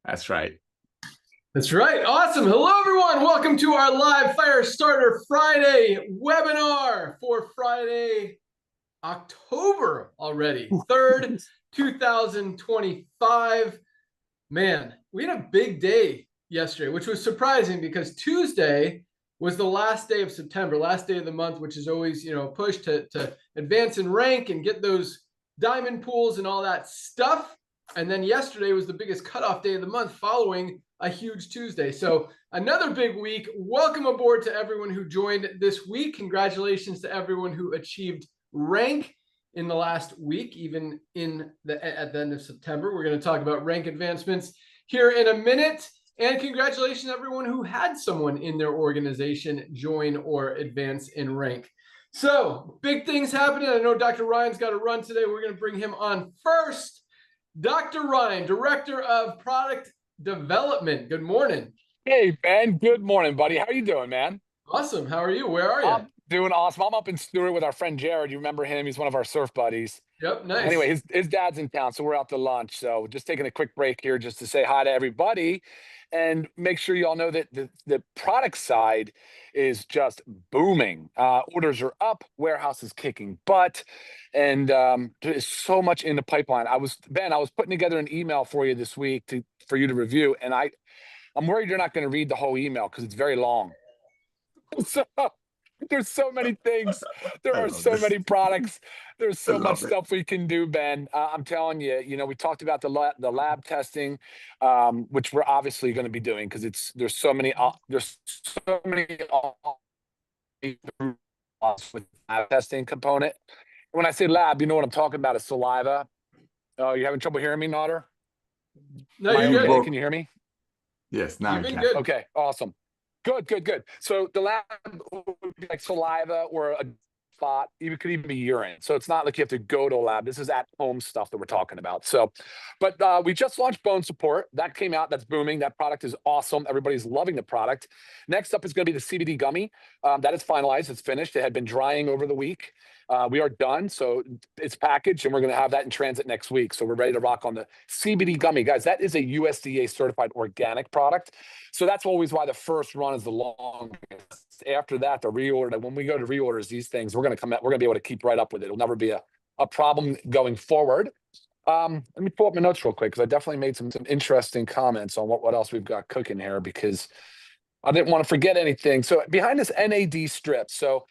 That's right. That's right. Awesome. Hello, everyone. Welcome to our live Firestarter Friday webinar for Friday, October already, 3rd, 2025. Man, we had a big day yesterday, which was surprising because Tuesday was the last day of September, last day of the month, which is always, a push to advance in rank and get those diamond pools and all that stuff. And then yesterday was the biggest cutoff day of the month following a huge Tuesday. So another big week. Welcome aboard to everyone who joined this week. Congratulations to everyone who achieved rank in the last week, even at the end of September. We're going to talk about rank advancements here in a minute. And congratulations to everyone who had someone in their organization join or advance in rank. So big things happening. I know Dr. Ryan's got to run today. We're going to bring him on first. Dr. Ryan, Director of Product Development. Good morning. Hey, Ben. Good morning, buddy. How are you doing, man? Awesome. How are you? Where are you? I'm doing awesome. I'm up in Stewart with our friend Jared. You remember him? He's one of our surf buddies. Yep, nice. Anyway, his dad's in town, so we're out to lunch. So just taking a quick break here just to say hi to everybody and make sure you all know that the product side is just booming. Orders are up, warehouse is kicking butt, and there's so much in the pipeline. I was putting together an email for you this week for you to review, and I'm worried you're not going to read the whole email because it's very long. So there's so many things. There are so many products. There's so much stuff we can do, Ben. I'm telling you, we talked about the lab testing, which we're obviously going to be doing because there's so many with lab testing component. When I say lab, you know what I'm talking about is saliva. Oh, you having trouble hearing me, Notter? No, you're good. Can you hear me? Yes, now you've been good. Okay, awesome. Good. So the lab would be like saliva or a spot. It could even be urine. So it's not like you have to go to a lab. This is at-home stuff that we're talking about. So, but we just launched bone support. That came out. That's booming. That product is awesome. Everybody's loving the product. Next up is going to be the CBD gummy. That is finalized. It's finished. It had been drying over the week. We are done. So it's packaged, and we're going to have that in transit next week. So we're ready to rock on the CBD gummy. Guys, that is a USDA certified organic product. So that's always why the first run is the longest. After that, the reorder. When we go to reorders, these things, we're going to be able to keep right up with it. It'll never be a problem going forward. Let me pull up my notes real quick because I definitely made some interesting comments on what else we've got cooking here because I didn't want to forget anything. So behind this NAD strip. So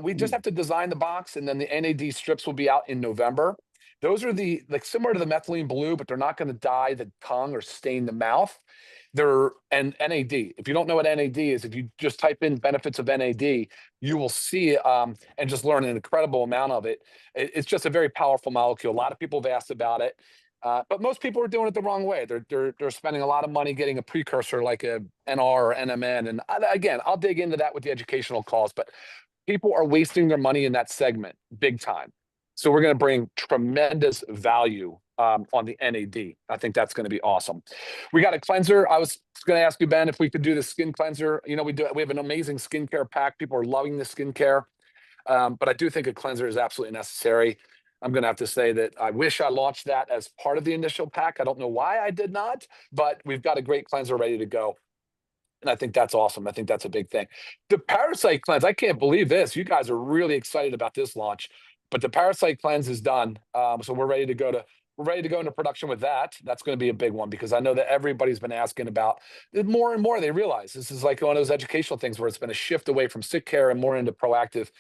we just have to design the box, and then the NAD strips will be out in November. Those are similar to the methylene blue, but they're not going to dye the tongue or stain the mouth. And NAD. If you don't know what NAD is, if you just type in benefits of NAD, you will see and just learn an incredible amount of it. It's just a very powerful molecule. A lot of people have asked about it, but most people are doing it the wrong way. They're spending a lot of money getting a precursor like a NR or NMN. And again, I'll dig into that with the educational calls, but people are wasting their money in that segment big time. So we're going to bring tremendous value on the NAD. I think that's going to be awesome. We got a cleanser. I was going to ask you, Ben, if we could do the skin cleanser. We have an amazing skincare pack. People are loving the skincare. But I do think a cleanser is absolutely necessary. I'm going to have to say that I wish I launched that as part of the initial pack. I don't know why I did not, but we've got a great cleanser ready to go. And I think that's awesome. I think that's a big thing. The parasite cleanse, I can't believe this. You guys are really excited about this launch. But the parasite cleanse is done, so we're ready to go into production with that. That's going to be a big one because I know that everybody's been asking about it more and more. They realize this is like one of those educational things where it's been a shift away from sick care and more into proactive,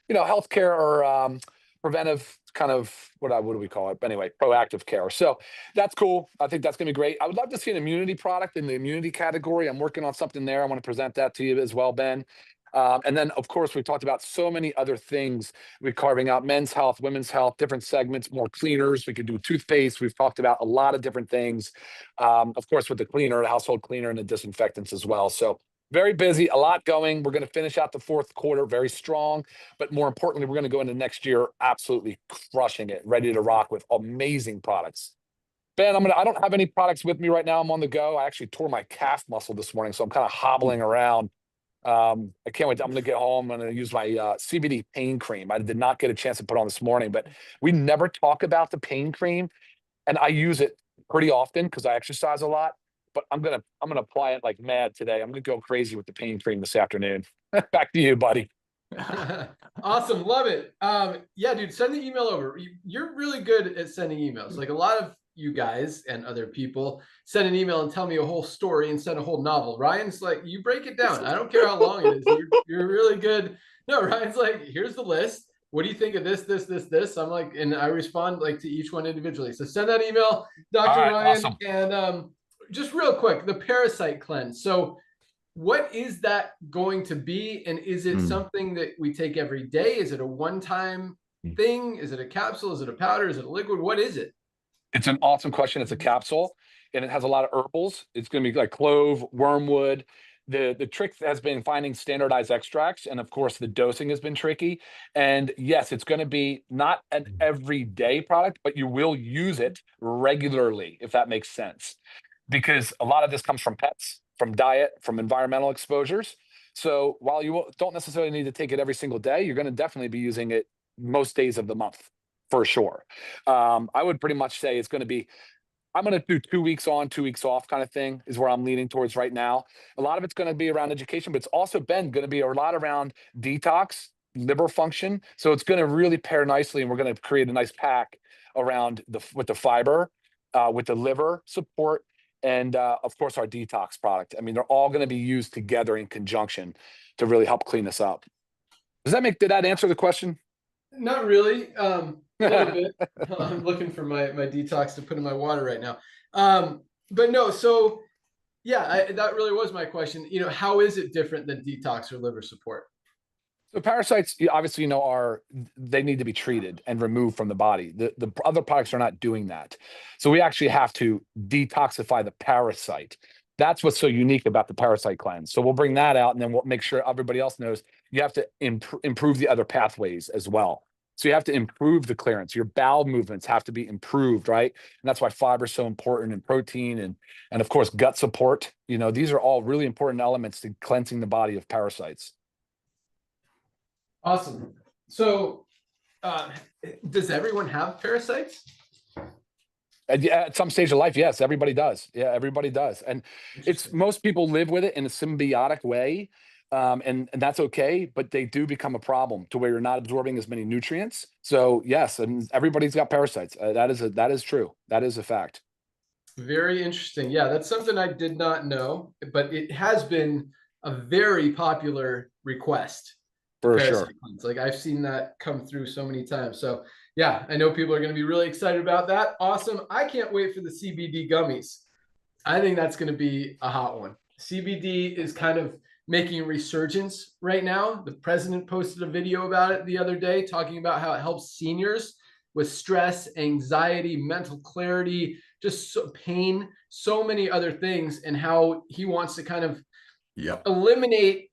healthcare or preventive kind of what do we call it? But anyway, proactive care. So that's cool. I think that's going to be great. I would love to see an immunity product in the immunity category. I'm working on something there. I want to present that to you as well, Ben. And then, of course, we talked about so many other things. We're carving out men's health, women's health, different segments, more cleaners. We could do toothpaste. We've talked about a lot of different things. Of course, with the cleaner, the household cleaner, and the disinfectants as well. So very busy, a lot going. We're going to finish out the fourth quarter very strong. But more importantly, we're going to go into next year absolutely crushing it, ready to rock with amazing products. Ben, I don't have any products with me right now. I'm on the go. I actually tore my calf muscle this morning, so I'm kind of hobbling around. I can't wait. I'm going to get home. I'm going to use my CBD pain cream. I did not get a chance to put on this morning, but we never talk about the pain cream. And I use it pretty often because I exercise a lot. but I'm gonna apply it like mad today. I'm gonna go crazy with the pain cream this afternoon. Back to you, buddy. Awesome. Love it. Yeah, dude, send the email over. You're really good at sending emails. Like a lot of you guys and other people send an email and tell me a whole story and send a whole novel. Ryan's like, you break it down. I don't care how long it is. You're really good. No, Ryan's like, here's the list. What do you think of this, this, this, this? I'm like, and I respond like to each one individually. So send that email, Dr. All right, Ryan. awesome. And just real quick, the parasite cleanse. So what is that going to be? And is it something that we take every day? Is it a one-time thing? Is it a capsule? Is it a powder? Is it a liquid? What is it? It's an awesome question. It's a capsule and it has a lot of herbals. It's going to be like clove, wormwood. The trick has been finding standardized extracts. And of course, the dosing has been tricky. And yes, it's going to be not an everyday product, but you will use it regularly, if that makes sense. Because a lot of this comes from pets, from diet, from environmental exposures. So while you don't necessarily need to take it every single day, you're going to definitely be using it most days of the month for sure. I would pretty much say it's going to be, I'm going to do 2 weeks on, 2 weeks off kind of thing is where I'm leaning towards right now. A lot of it's going to be around education, but it's also been going to be a lot around detox, liver function. So it's going to really pair nicely, and we're going to create a nice pack around with the fiber, with the liver support, and of course our detox product. I mean, they're all going to be used together in conjunction to really help clean us up. Did that answer the question? Not really. A little bit. I'm looking for my detox to put in my water right now. But no, so yeah, that really was my question. You know, how is it different than detox or liver support? So parasites, obviously, they need to be treated and removed from the body. The other products are not doing that. So we actually have to detoxify the parasite. That's what's so unique about the parasite cleanse. So we'll bring that out, and then we'll make sure everybody else knows you have to improve the other pathways as well. So you have to improve the clearance. Your bowel movements have to be improved, right? And that's why fiber is so important, and protein, and of course gut support. These are all really important elements to cleansing the body of parasites. Awesome. So, does everyone have parasites? At some stage of life, yes, everybody does. Yeah, everybody does. And most people live with it in a symbiotic way. And that's okay, but they do become a problem to where you're not absorbing as many nutrients. So yes, and everybody's got parasites. That is true. That is a fact. Very interesting. Yeah, that's something I did not know, but it has been a very popular request. For sure. Like I've seen that come through so many times. So yeah, I know people are going to be really excited about that. Awesome. I can't wait for the CBD gummies. I think that's going to be a hot one. CBD is kind of making a resurgence right now. The president posted a video about it the other day, talking about how it helps seniors with stress, anxiety, mental clarity, just pain, so many other things, and how he wants to kind of eliminate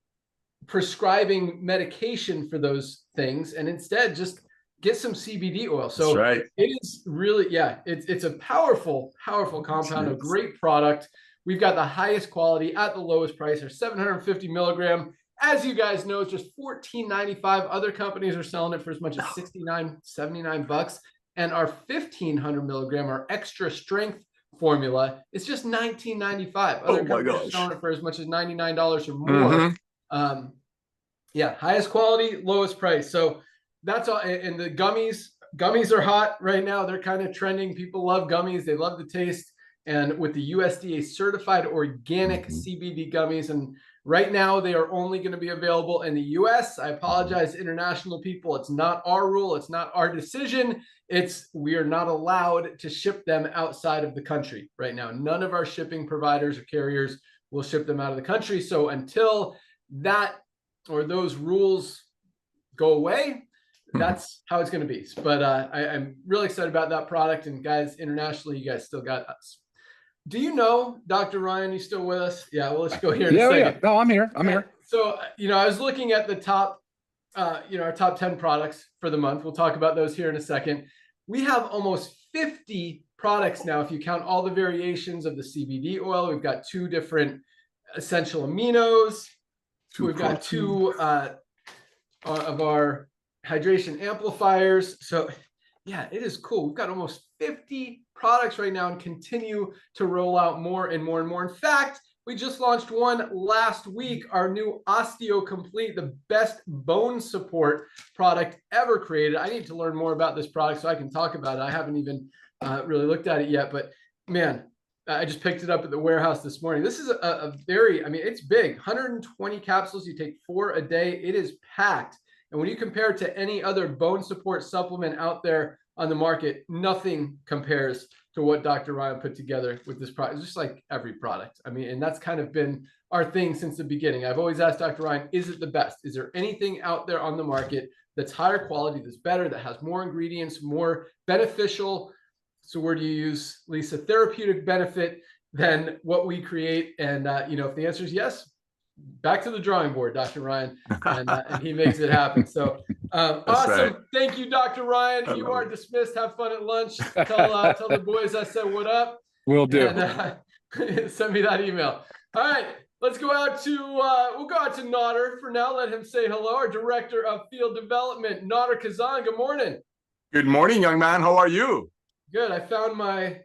prescribing medication for those things and instead just get some CBD oil. So it is really, it's a powerful compound, a great product. We've got the highest quality at the lowest price. Our 750 milligram, as you guys know, is just $14.95. Other companies are selling it for as much as $69, $79. And our 1500 milligram, our extra strength formula, is just $19.95. Other companies are selling it for as much as $99 or more. Highest quality, lowest price. So that's all. And the gummies are hot right now. They're kind of trending. People love gummies. They love the taste. And with the USDA certified organic CBD gummies, and right now they are only going to be available in the US. I apologize, international people. It's not our rule. It's not our decision. We are not allowed to ship them outside of the country right now. None of our shipping providers or carriers will ship them out of the country. So until that or those rules go away, that's how it's going to be. But I'm really excited about that product. And guys, internationally, you guys still got us. Do you know, Dr. Ryan, you still with us? Yeah, well, let's go here in a second. Yeah. No, I'm here. So, I was looking at the top, our top 10 products for the month. We'll talk about those here in a second. We have almost 50 products now, if you count all the variations of the CBD oil. We've got 2 different essential aminos. We've got 2 of our hydration amplifiers. So yeah, it is cool. We've got almost 50 products right now and continue to roll out more and more and more. In fact, we just launched one last week, our new Osteo Complete, the best bone support product ever created. I need to learn more about this product so I can talk about it. I haven't even really looked at it yet, but man, I just picked it up at the warehouse this morning. This is a very, I mean, it's big, 120 capsules. You take 4 a day. It is packed. And when you compare it to any other bone support supplement out there on the market, nothing compares to what Dr. Ryan put together with this product. It's just like every product. I mean, and that's kind of been our thing since the beginning. I've always asked Dr. Ryan, is it the best? Is there anything out there on the market that's higher quality, that's better, that has more ingredients, more beneficial? So where do you use, Lisa, therapeutic benefit than what we create? And, you know, if the answer is yes, back to the drawing board, Dr. Ryan, and he makes it happen. So awesome. Right. Thank you, Dr. Ryan. You are dismissed. Have fun at lunch. Tell the boys I said what up. Will do. And send me that email. All right. Let's go out to, we'll go out to Nader for now. Let him say hello. Our Director of Field Development, Nader Kazan. Good morning. Good morning, young man. How are you? Good. I found my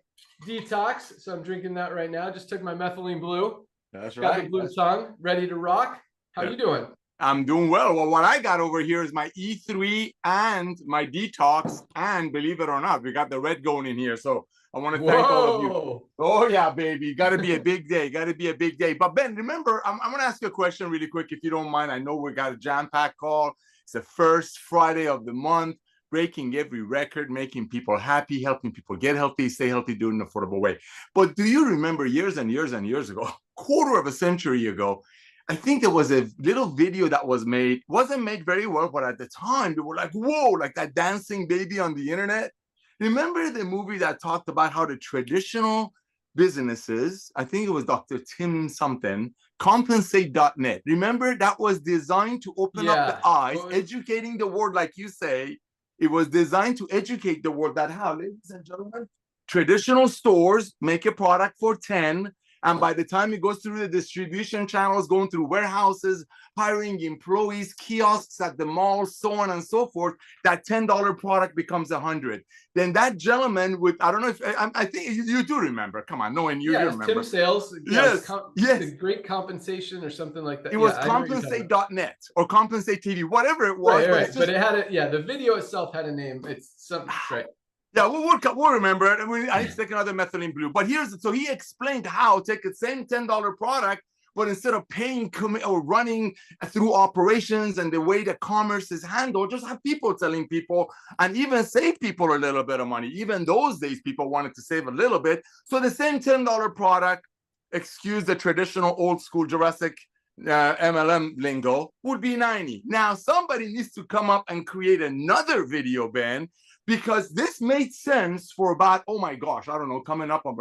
detox, so I'm drinking that right now. Just took my methylene blue. That's got right. the blue tongue, ready to rock. How you doing? I'm doing well. Well, what I got over here is my E3 and my detox, and believe it or not, we got the red going in here. So I want to thank all of you. Oh yeah, baby. Got to be a big day. Got to be a big day. But Ben, remember, I'm going to ask you a question really quick, if you don't mind. I know we got a jam-packed call. It's the first Friday of the month. Breaking every record, making people happy, helping people get healthy, stay healthy, do it in an affordable way. But do you remember years and years and years ago, quarter of a century ago, I think there was a little video that was made, wasn't made very well, but at the time, they were like, whoa, like that dancing baby on the internet. Remember the movie that talked about how the traditional businesses, I think it was Dr. Tim something, compensate.net. Remember, that was designed to open up the eyes, educating the world, like you say. It was designed to educate the world that how, ladies and gentlemen, traditional stores make a product for 10, and by the time it goes through the distribution channels, going through warehouses, hiring employees, kiosks at the mall, so on and so forth, that $10 product becomes 100. Then that gentleman with, I don't know if, I think you do remember, come on, knowing you remember. Tim Sales. Yes, The great compensation or something like that. It was compensate.net or compensate TV, whatever it was. Right. But it had it, the video itself had a name. It's something, right. Yeah, we'll remember it. I need to take another methylene blue. But so he explained how take the same $10 product, but instead of paying or running through operations and the way that commerce is handled, just have people telling people and even save people a little bit of money. Even those days, people wanted to save a little bit. So the same $10 product, excuse the traditional old school Jurassic MLM lingo, would be 90. Now, somebody needs to come up and create another video, Ben, because this made sense for about, oh my gosh, I don't know, coming up on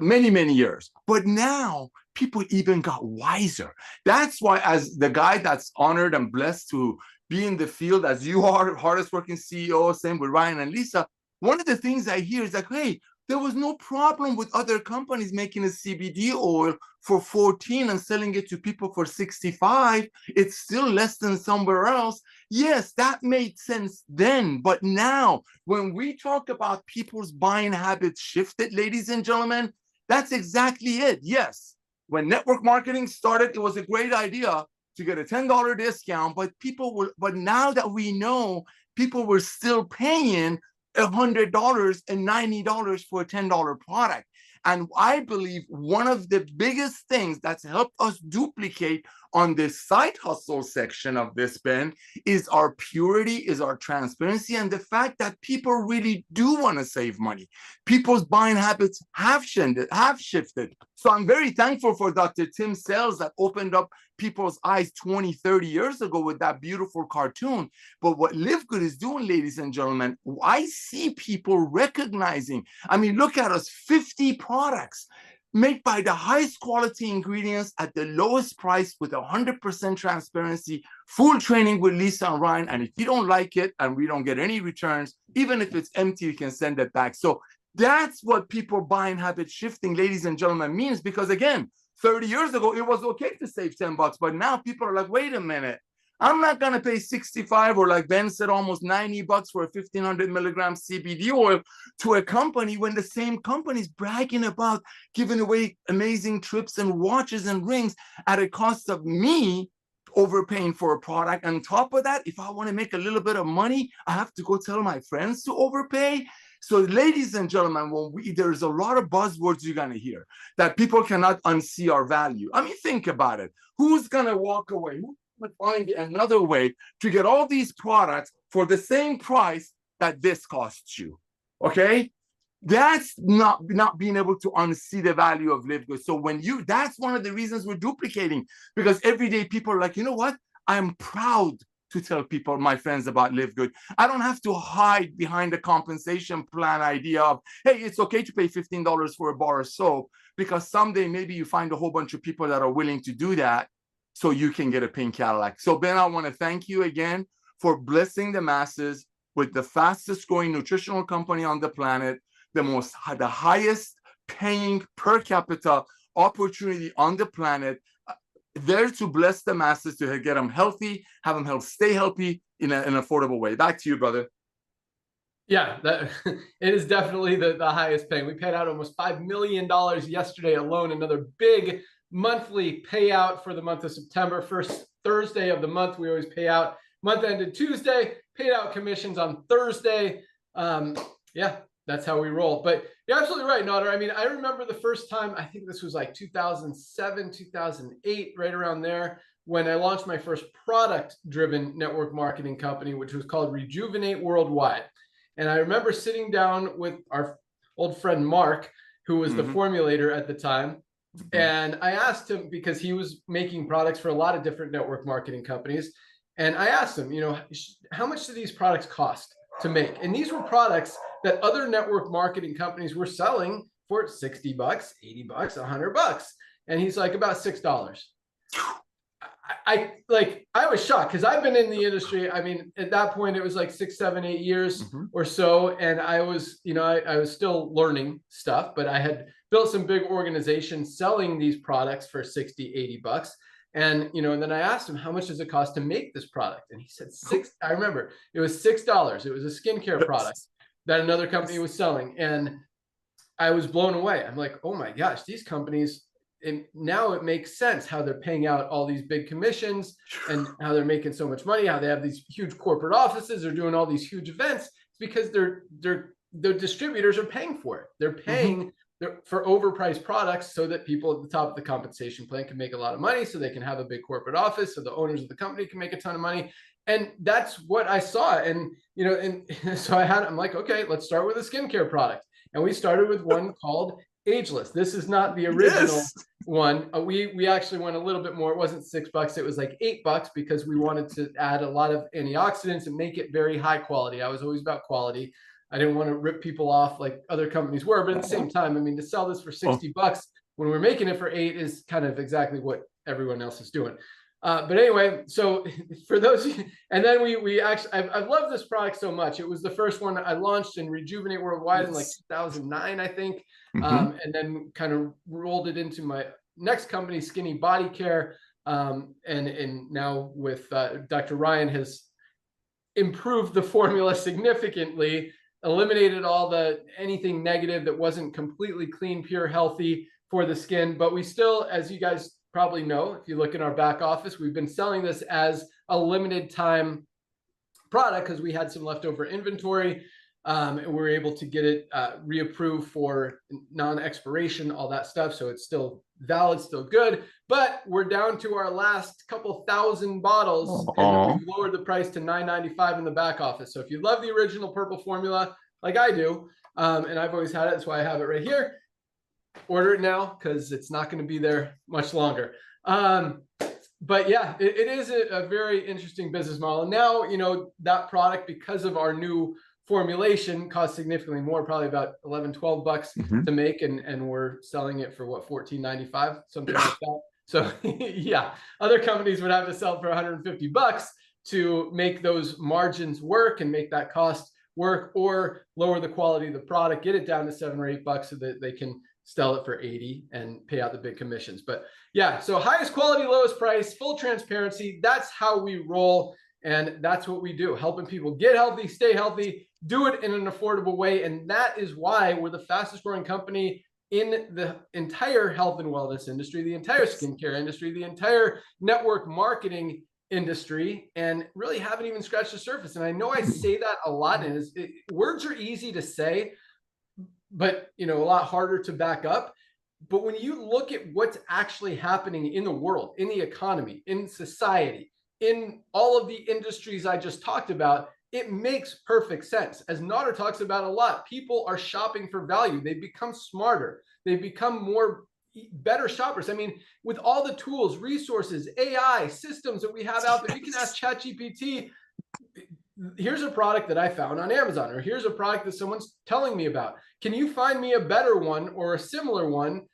many, many years. But now people even got wiser. That's why, as the guy that's honored and blessed to be in the field, as you are, hardest working CEO, same with Ryan and Lisa, one of the things I hear is like, hey, there was no problem with other companies making a CBD oil for 14 and selling it to people for 65. It's still less than somewhere else. Yes, that made sense then. But now, when we talk about people's buying habits shifted, ladies and gentlemen, that's exactly it. Yes, when network marketing started, it was a great idea to get a $10 discount, but now that we know, people were still paying $100 and $90 for a $10 product. And I believe one of the biggest things that's helped us duplicate on this side hustle section of this, Ben, is our purity, is our transparency, and the fact that people really do want to save money. People's buying habits have shifted. So I'm very thankful for Dr. Tim Sales that opened up people's eyes 20, 30 years ago with that beautiful cartoon. But what LiveGood is doing, ladies and gentlemen, I see people recognizing, I mean, look at us, 50 products made by the highest quality ingredients at the lowest price with 100% transparency, full training with Lisa and Ryan. And if you don't like it and we don't get any returns, even if it's empty, you can send it back. So that's what people buying habit shifting, ladies and gentlemen, means. Because again, 30 years ago, it was okay to save $10, but now people are like, wait a minute, I'm not going to pay 65 or, like Ben said, almost $90 for a 1500 milligram CBD oil to a company when the same company is bragging about giving away amazing trips and watches and rings at a cost of me overpaying for a product. On top of that, if I want to make a little bit of money, I have to go tell my friends to overpay. So, ladies and gentlemen, there's a lot of buzzwords you're going to hear that people cannot unsee our value. I mean, think about it. Who's going to walk away? Who's going to find another way to get all these products for the same price that this costs you? Okay? That's not being able to unsee the value of LiveGood. So that's one of the reasons we're duplicating, because every day people are like, you know what? I'm proud to tell people, my friends, about LiveGood. I don't have to hide behind the compensation plan idea of, hey, it's okay to pay $15 for a bar of soap, because someday maybe you find a whole bunch of people that are willing to do that so you can get a pink Cadillac. So Ben, I want to thank you again for blessing the masses with the fastest growing nutritional company on the planet, the highest paying per capita opportunity on the planet, there to bless the masses, to get them healthy, have them stay healthy in an affordable way. Back to you, brother. Yeah, it is definitely the highest paying. We paid out almost $5 million yesterday alone. Another big monthly payout for the month of September. First Thursday of the month, we always pay out. Month ended Tuesday, paid out commissions on Thursday. Yeah, that's how we roll. But you're absolutely right, Nader. I mean, I remember the first time, I think this was like 2007, 2008, right around there, when I launched my first product-driven network marketing company, which was called Rejuvenate Worldwide. And I remember sitting down with our old friend Mark, who was the formulator at the time. And I asked him, because he was making products for a lot of different network marketing companies. And I asked him, how much do these products cost to make? And these were products that other network marketing companies were selling for $60, $80, $100. And he's like, about $6. I was shocked, because I've been in the industry. I mean, at that point, it was like 6, 7, 8 years or so. And I was, I was still learning stuff, but I had built some big organizations selling these products for $60, $80. And, and then I asked him, how much does it cost to make this product? And he said I remember it was $6. It was a skincare product that another company was selling. And I was blown away. I'm like, oh my gosh, these companies, and now it makes sense how they're paying out all these big commissions and how they're making so much money, how they have these huge corporate offices, they're doing all these huge events. It's because their distributors are paying for it. They're paying for overpriced products so that people at the top of the compensation plan can make a lot of money, so they can have a big corporate office, so the owners of the company can make a ton of money. And that's what I saw. And, so I'm like, okay, let's start with a skincare product. And we started with one called Ageless. This is not the original one. We actually went a little bit more. It wasn't $6. It was like $8, because we wanted to add a lot of antioxidants and make it very high quality. I was always about quality. I didn't want to rip people off like other companies were, but at the same time, I mean, to sell this for $60 when we're making it for $8 is kind of exactly what everyone else is doing. But anyway, so for those, and then we actually, I've loved this product so much. It was the first one I launched in Rejuvenate Worldwide in like 2009, I think. And then kind of rolled it into my next company, Skinny Body Care. And now with Dr. Ryan has improved the formula significantly, eliminated anything negative that wasn't completely clean, pure, healthy for the skin. But we still, as you guys probably know, if you look in our back office, we've been selling this as a limited time product because we had some leftover inventory. And we were able to get it reapproved for non-expiration, all that stuff. So it's still valid, still good, but we're down to our last couple thousand bottles, and we've lowered the price to $9.95 in the back office. So if you love the original purple formula, like I do, and I've always had it, that's why I have it right here, order it now because it's not going to be there much longer. But yeah, it is a very interesting business model. And now, that product, because of our new formulation, costs significantly more, probably about $11, $12 to make, and we're selling it for what, $14.95, something like that. So yeah, other companies would have to sell for $150 to make those margins work and make that cost work, or lower the quality of the product, get it down to $7 or $8 so that they can sell it for 80 and pay out the big commissions. But yeah, so highest quality, lowest price, full transparency. That's how we roll. And that's what we do, helping people get healthy, stay healthy, do it in an affordable way. And that is why we're the fastest growing company in the entire health and wellness industry, the entire skincare industry, the entire network marketing industry, and really haven't even scratched the surface. And I know I say that a lot, and words are easy to say, but a lot harder to back up. But when you look at what's actually happening in the world, in the economy, in society, in all of the industries I just talked about, it makes perfect sense. As Nader talks about a lot, people are shopping for value. They've become smarter. They've become better shoppers. I mean, with all the tools, resources, AI, systems that we have out there, you can ask ChatGPT, here's a product that I found on Amazon, or here's a product that someone's telling me about. Can you find me a better one or a similar one?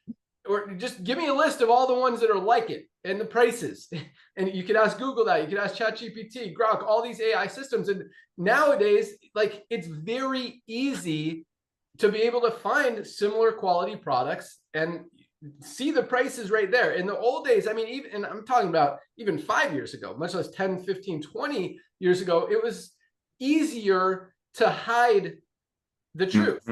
Or just give me a list of all the ones that are like it and the prices. And you could ask Google that. You could ask ChatGPT, Grok, all these AI systems. And nowadays, like, it's very easy to be able to find similar quality products and see the prices right there. In the old days, I mean, and I'm talking about even 5 years ago, much less 10, 15, 20 years ago, it was easier to hide the truth.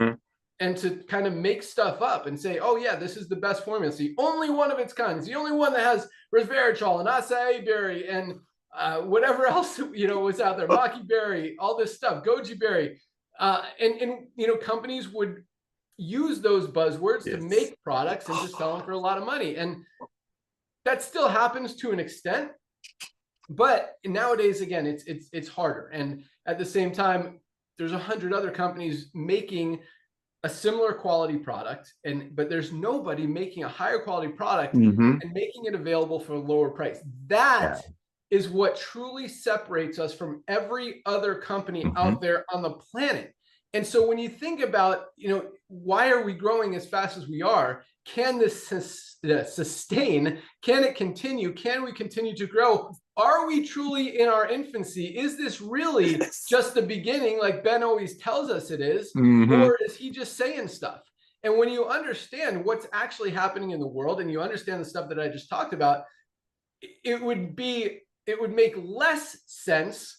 And to kind of make stuff up and say, oh yeah, this is the best formula. It's the only one of its kind. It's the only one that has resveratrol and acai berry and whatever else was out there, maki berry, all this stuff, goji berry, and companies would use those buzzwords to make products and just sell them for a lot of money. And that still happens to an extent, but nowadays, again, it's harder. And at the same time, there's 100 other companies making a similar quality product, but there's nobody making a higher quality product and making it available for a lower price. That is what truly separates us from every other company out there on the planet. And so when you think about, why are we growing as fast as we are? Can this sustain? Can it continue? Can we continue to grow? Are we truly in our infancy? Is this really just the beginning, like Ben always tells us it is? Or is he just saying stuff? And when you understand what's actually happening in the world and you understand the stuff that I just talked about, it would make less sense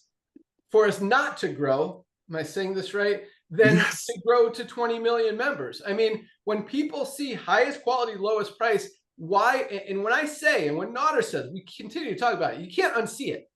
for us not to grow. Am I saying this right? Than to grow to 20 million members. I mean, when people see highest quality, lowest price, why? And when I say, and when Nader says, we continue to talk about it, you can't unsee it.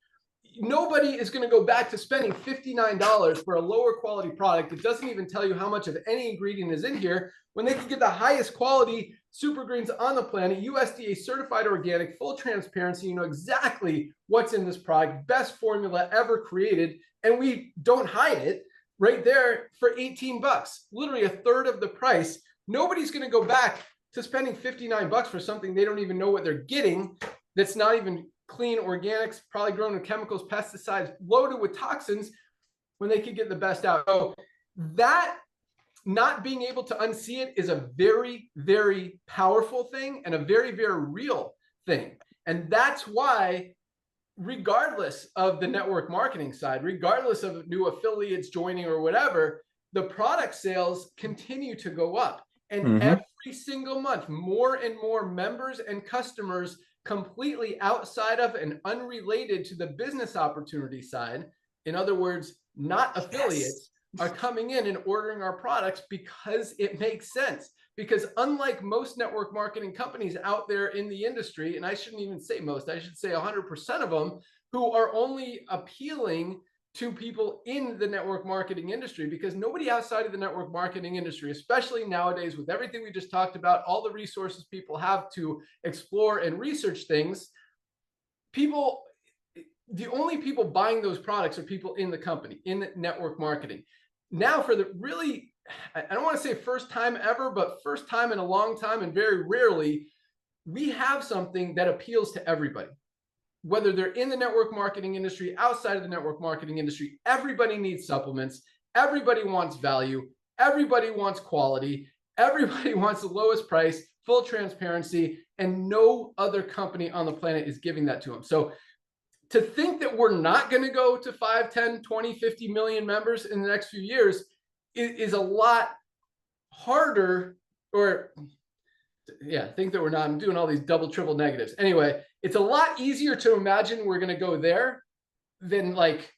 Nobody is going to go back to spending $59 for a lower quality product that doesn't even tell you how much of any ingredient is in here, when they can get the highest quality super greens on the planet, USDA certified organic, full transparency. You know exactly what's in this product, best formula ever created, and we don't hide it right there for 18 bucks, literally a third of the price. Nobody's going to go back to spending 59 bucks for something they don't even know what they're getting, that's not even clean organics, probably grown with chemicals, pesticides, loaded with toxins, when they could get the best out. So that not being able to unsee it is a very, very powerful thing and a very, very real thing. And that's why, regardless of the network marketing side, regardless of new affiliates joining or whatever, the product sales continue to go up. And every single month, more and more members and customers completely outside of and unrelated to the business opportunity side, in other words, not affiliates, are coming in and ordering our products because it makes sense. Because unlike most network marketing companies out there in the industry, and I shouldn't even say most, I should say 100% of them, who are only appealing to people in the network marketing industry, because nobody outside of the network marketing industry, especially nowadays with everything we just talked about, all the resources people have to explore and research things, the only people buying those products are people in the company, in network marketing. Now, for the really, I don't want to say first time ever, but first time in a long time, and very rarely, we have something that appeals to everybody. Whether they're in the network marketing industry, outside of the network marketing industry, everybody needs supplements. Everybody wants value. Everybody wants quality. Everybody wants the lowest price, full transparency, and no other company on the planet is giving that to them. So to think that we're not going to go to 5, 10, 20, 50 million members in the next few years is a lot harder, or think that we're not. I'm doing all these double, triple negatives. Anyway, it's a lot easier to imagine we're going to go there than like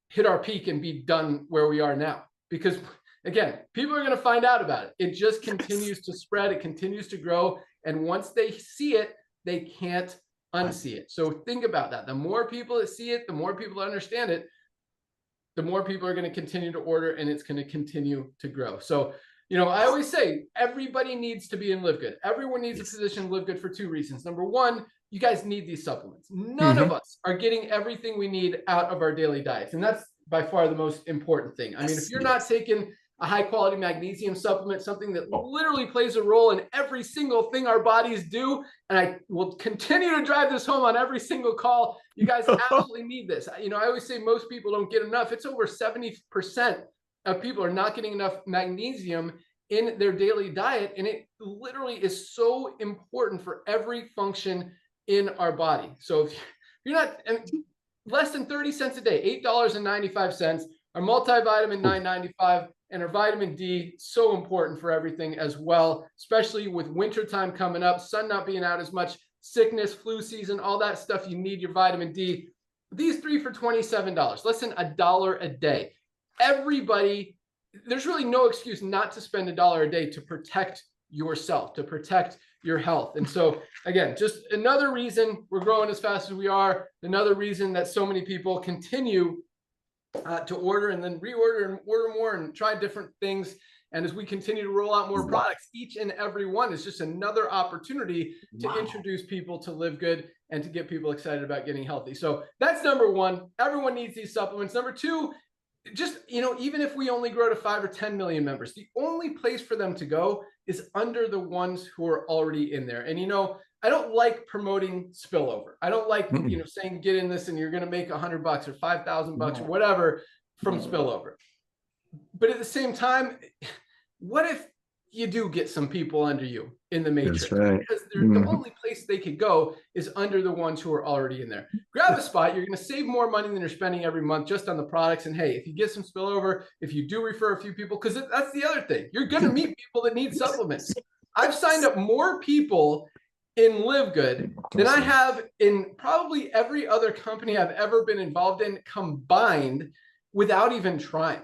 hit our peak and be done where we are now. Because again, people are going to find out about it. It just continues to spread. It continues to grow. And once they see it, they can't unsee it. So think about that. The more people that see it, the more people that understand it, the more people are going to continue to order, and it's going to continue to grow. So, you know, I always say everybody needs to be in LiveGood. Everyone needs a physician in LiveGood for two reasons. Number one, you guys need these supplements. None of us are getting everything we need out of our daily diets. And that's by far the most important thing. I mean, if you're not taking a high quality magnesium supplement, something that literally plays a role in every single thing our bodies do, and I will continue to drive this home on every single call, you guys absolutely need this. You know, I always say most people don't get enough. It's over 70% of people are not getting enough magnesium in their daily diet. And it literally is so important for every function in our body. So if you're not, less than 30 cents a day, $8.95, our multivitamin $9.95, and our vitamin D, so important for everything as well, especially with wintertime coming up, sun not being out as much, sickness, flu season, all that stuff. You need your vitamin D. These three for $27, less than $1 a day. Everybody, there's really no excuse not to spend $1 a day to protect yourself, to protect your health. And so again, just another reason we're growing as fast as we are, another reason that so many people continue to order and then reorder and order more and try different things. And as we continue to roll out more products, each and every one is just another opportunity to introduce people to LiveGood and to get people excited about getting healthy. So that's number one. Everyone needs these supplements. Number two, just, you know, even if we only grow to 5 or 10 million members, the only place for them to go is under the ones who are already in there. And, you know, I don't like promoting spillover. I don't like, you know, saying get in this and you're going to make $100 or $5,000 or whatever from spillover. But at the same time, what if you do get some people under you in the matrix? That's right. Because the only place they could go is under the ones who are already in there. Grab a spot. You're going to save more money than you're spending every month just on the products. And hey, if you get some spillover, if you do refer a few people, because that's the other thing, you're going to meet people that need supplements. I've signed up more people in LiveGood than I have in probably every other company I've ever been involved in combined without even trying.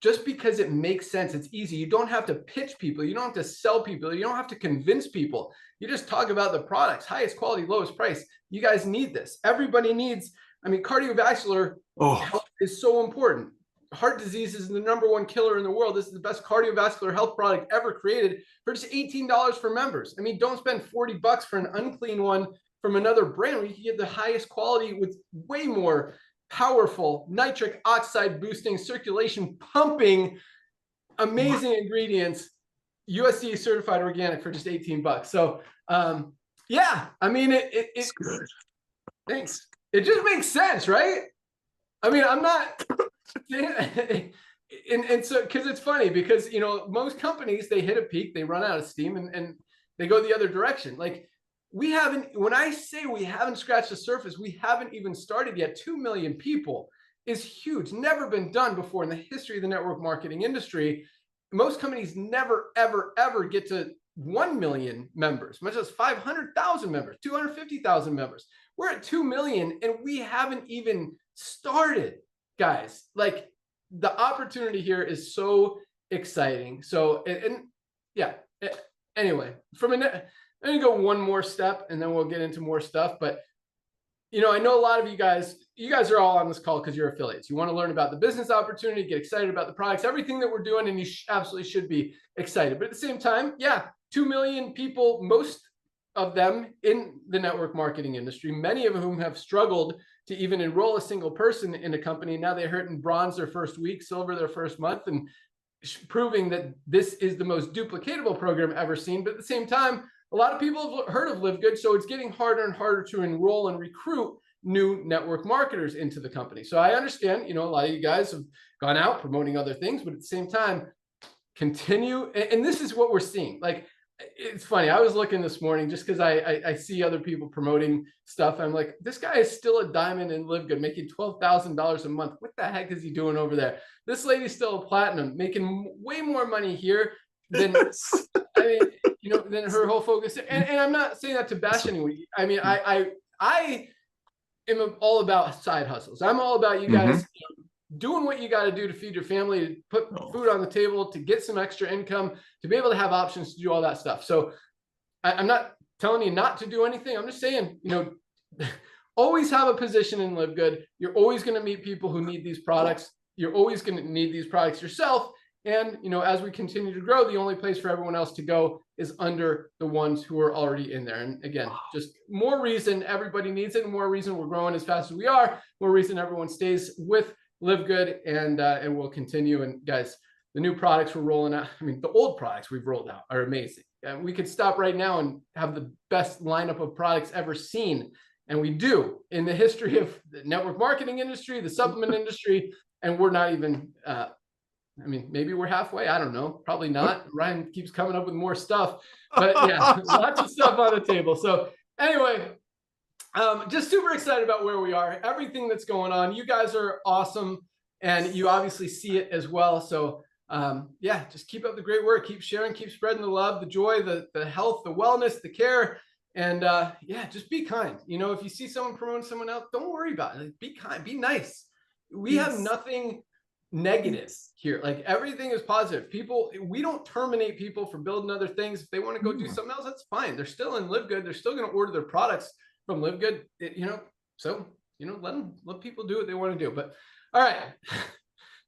Just because it makes sense. It's easy. You don't have to pitch people. You don't have to sell people. You don't have to convince people. You just talk about the products, highest quality, lowest price. You guys need this. Everybody needs, I mean, cardiovascular health is so important. Heart disease is the #1 killer in the world. This is the best cardiovascular health product ever created for just $18 for members. I mean, don't spend $40 for an unclean one from another brand where you can get the highest quality with way more powerful nitric oxide boosting, circulation pumping, amazing ingredients, USDA certified organic for just $18. So yeah, I mean, it's good. Thanks. It just makes sense, right? I mean, I'm not, and so, because it's funny because, you know, most companies, they hit a peak, they run out of steam and they go the other direction. Like, we haven't, when I say we haven't scratched the surface, we haven't even started yet. 2 million people is huge. Never been done before in the history of the network marketing industry. Most companies never, ever, ever get to 1 million members, much as 500,000 members, 250,000 members. We're at 2 million and we haven't even started, guys. Like, the opportunity here is so exciting. So, and yeah, anyway, I'm going to go one more step and then we'll get into more stuff. But, you know, I know a lot of you guys are all on this call because you're affiliates. You want to learn about the business opportunity, get excited about the products, everything that we're doing, and you absolutely should be excited. But at the same time, yeah, 2 million people, most of them in the network marketing industry, many of whom have struggled to even enroll a single person in a company. Now they're hitting bronze their first week, silver their first month, and proving that this is the most duplicatable program ever seen. But at the same time, a lot of people have heard of LiveGood, so it's getting harder and harder to enroll and recruit new network marketers into the company. So I understand, you know, a lot of you guys have gone out promoting other things, but at the same time, continue. And this is what we're seeing. Like, it's funny. I was looking this morning just because I see other people promoting stuff. I'm like, this guy is still a diamond in LiveGood, making $12,000 a month. What the heck is he doing over there? This lady's still a platinum, making way more money here than, I mean, you know, then her whole focus, and I'm not saying that to bash anyone. I mean, I am all about side hustles. I'm all about you guys doing what you got to do to feed your family, to put food on the table, to get some extra income, to be able to have options to do all that stuff. So I'm not telling you not to do anything. I'm just saying, you know, always have a position in LiveGood. You're always going to meet people who need these products. You're always going to need these products yourself. And, you know, as we continue to grow, the only place for everyone else to go is under the ones who are already in there. And again, just more reason everybody needs it, and more reason we're growing as fast as we are, more reason everyone stays with LiveGood, and we'll continue. And guys, the new products we're rolling out, I mean, the old products we've rolled out are amazing. And we could stop right now and have the best lineup of products ever seen. And we do in the history of the network marketing industry, the supplement industry, and we're not even, I mean, maybe we're halfway. I don't know. Probably not. Ryan keeps coming up with more stuff, but yeah, lots of stuff on the table. So anyway, just super excited about where we are, everything that's going on. You guys are awesome, and you obviously see it as well. So yeah, just keep up the great work. Keep sharing, keep spreading the love, the joy, the health, the wellness, the care. And yeah, just be kind. You know, if you see someone promoting someone else, don't worry about it. Be kind, be nice. We have nothing negative here. Like, everything is positive. People, we don't terminate people for building other things. If they want to go do something else, that's fine. They're still in LiveGood. They're still going to order their products from LiveGood. You know, so, you know, let people do what they want to do. But all right,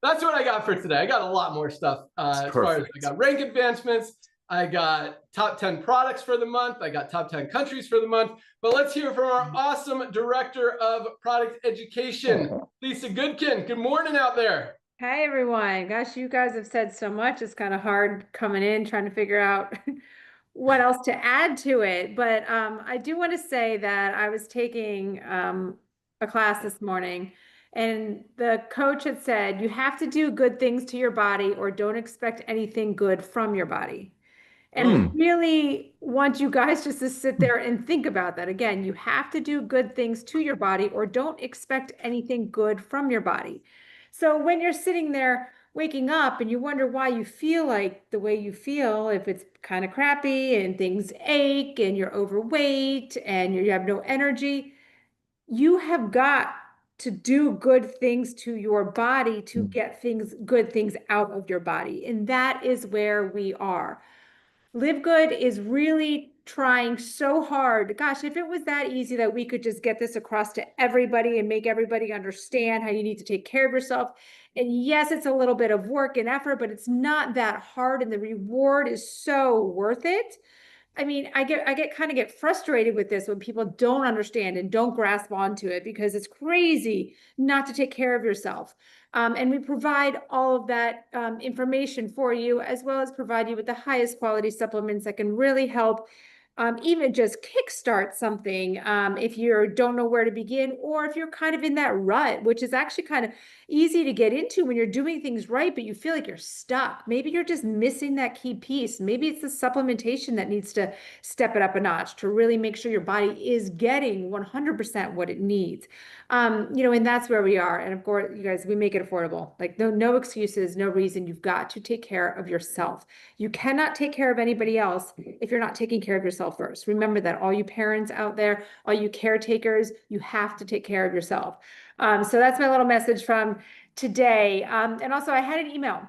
that's what I got for today. I got a lot more stuff. As far as I got rank advancements, I got top 10 products for the month. I got top 10 countries for the month. But let's hear from our awesome director of product education, Lisa Goodkin. Good morning out there. Hi, everyone. Gosh, you guys have said so much. It's kind of hard coming in, trying to figure out what else to add to it. But I do want to say that I was taking a class this morning, and the coach had said, you have to do good things to your body or don't expect anything good from your body. And I really want you guys just to sit there and think about that. Again, you have to do good things to your body or don't expect anything good from your body. So when you're sitting there waking up and you wonder why you feel like the way you feel, if it's kind of crappy and things ache and you're overweight and you have no energy, you have got to do good things to your body to get good things out of your body. And that is where we are. LiveGood is really trying so hard. Gosh, if it was that easy that we could just get this across to everybody and make everybody understand how you need to take care of yourself. And yes, it's a little bit of work and effort, but it's not that hard, and the reward is so worth it. I mean, I get frustrated with this when people don't understand and don't grasp onto it, because it's crazy not to take care of yourself. And we provide all of that information for you, as well as provide you with the highest quality supplements that can really help even just kickstart something if you don't know where to begin, or if you're kind of in that rut, which is actually kind of easy to get into when you're doing things right, but you feel like you're stuck. Maybe you're just missing that key piece. Maybe it's the supplementation that needs to step it up a notch to really make sure your body is getting 100% what it needs. You know, and that's where we are. And of course, you guys, we make it affordable. Like, no excuses, no reason. You've got to take care of yourself. You cannot take care of anybody else if you're not taking care of yourself first. Remember that, all you parents out there, all you caretakers, you have to take care of yourself. So that's my little message from today. And also, I had an email,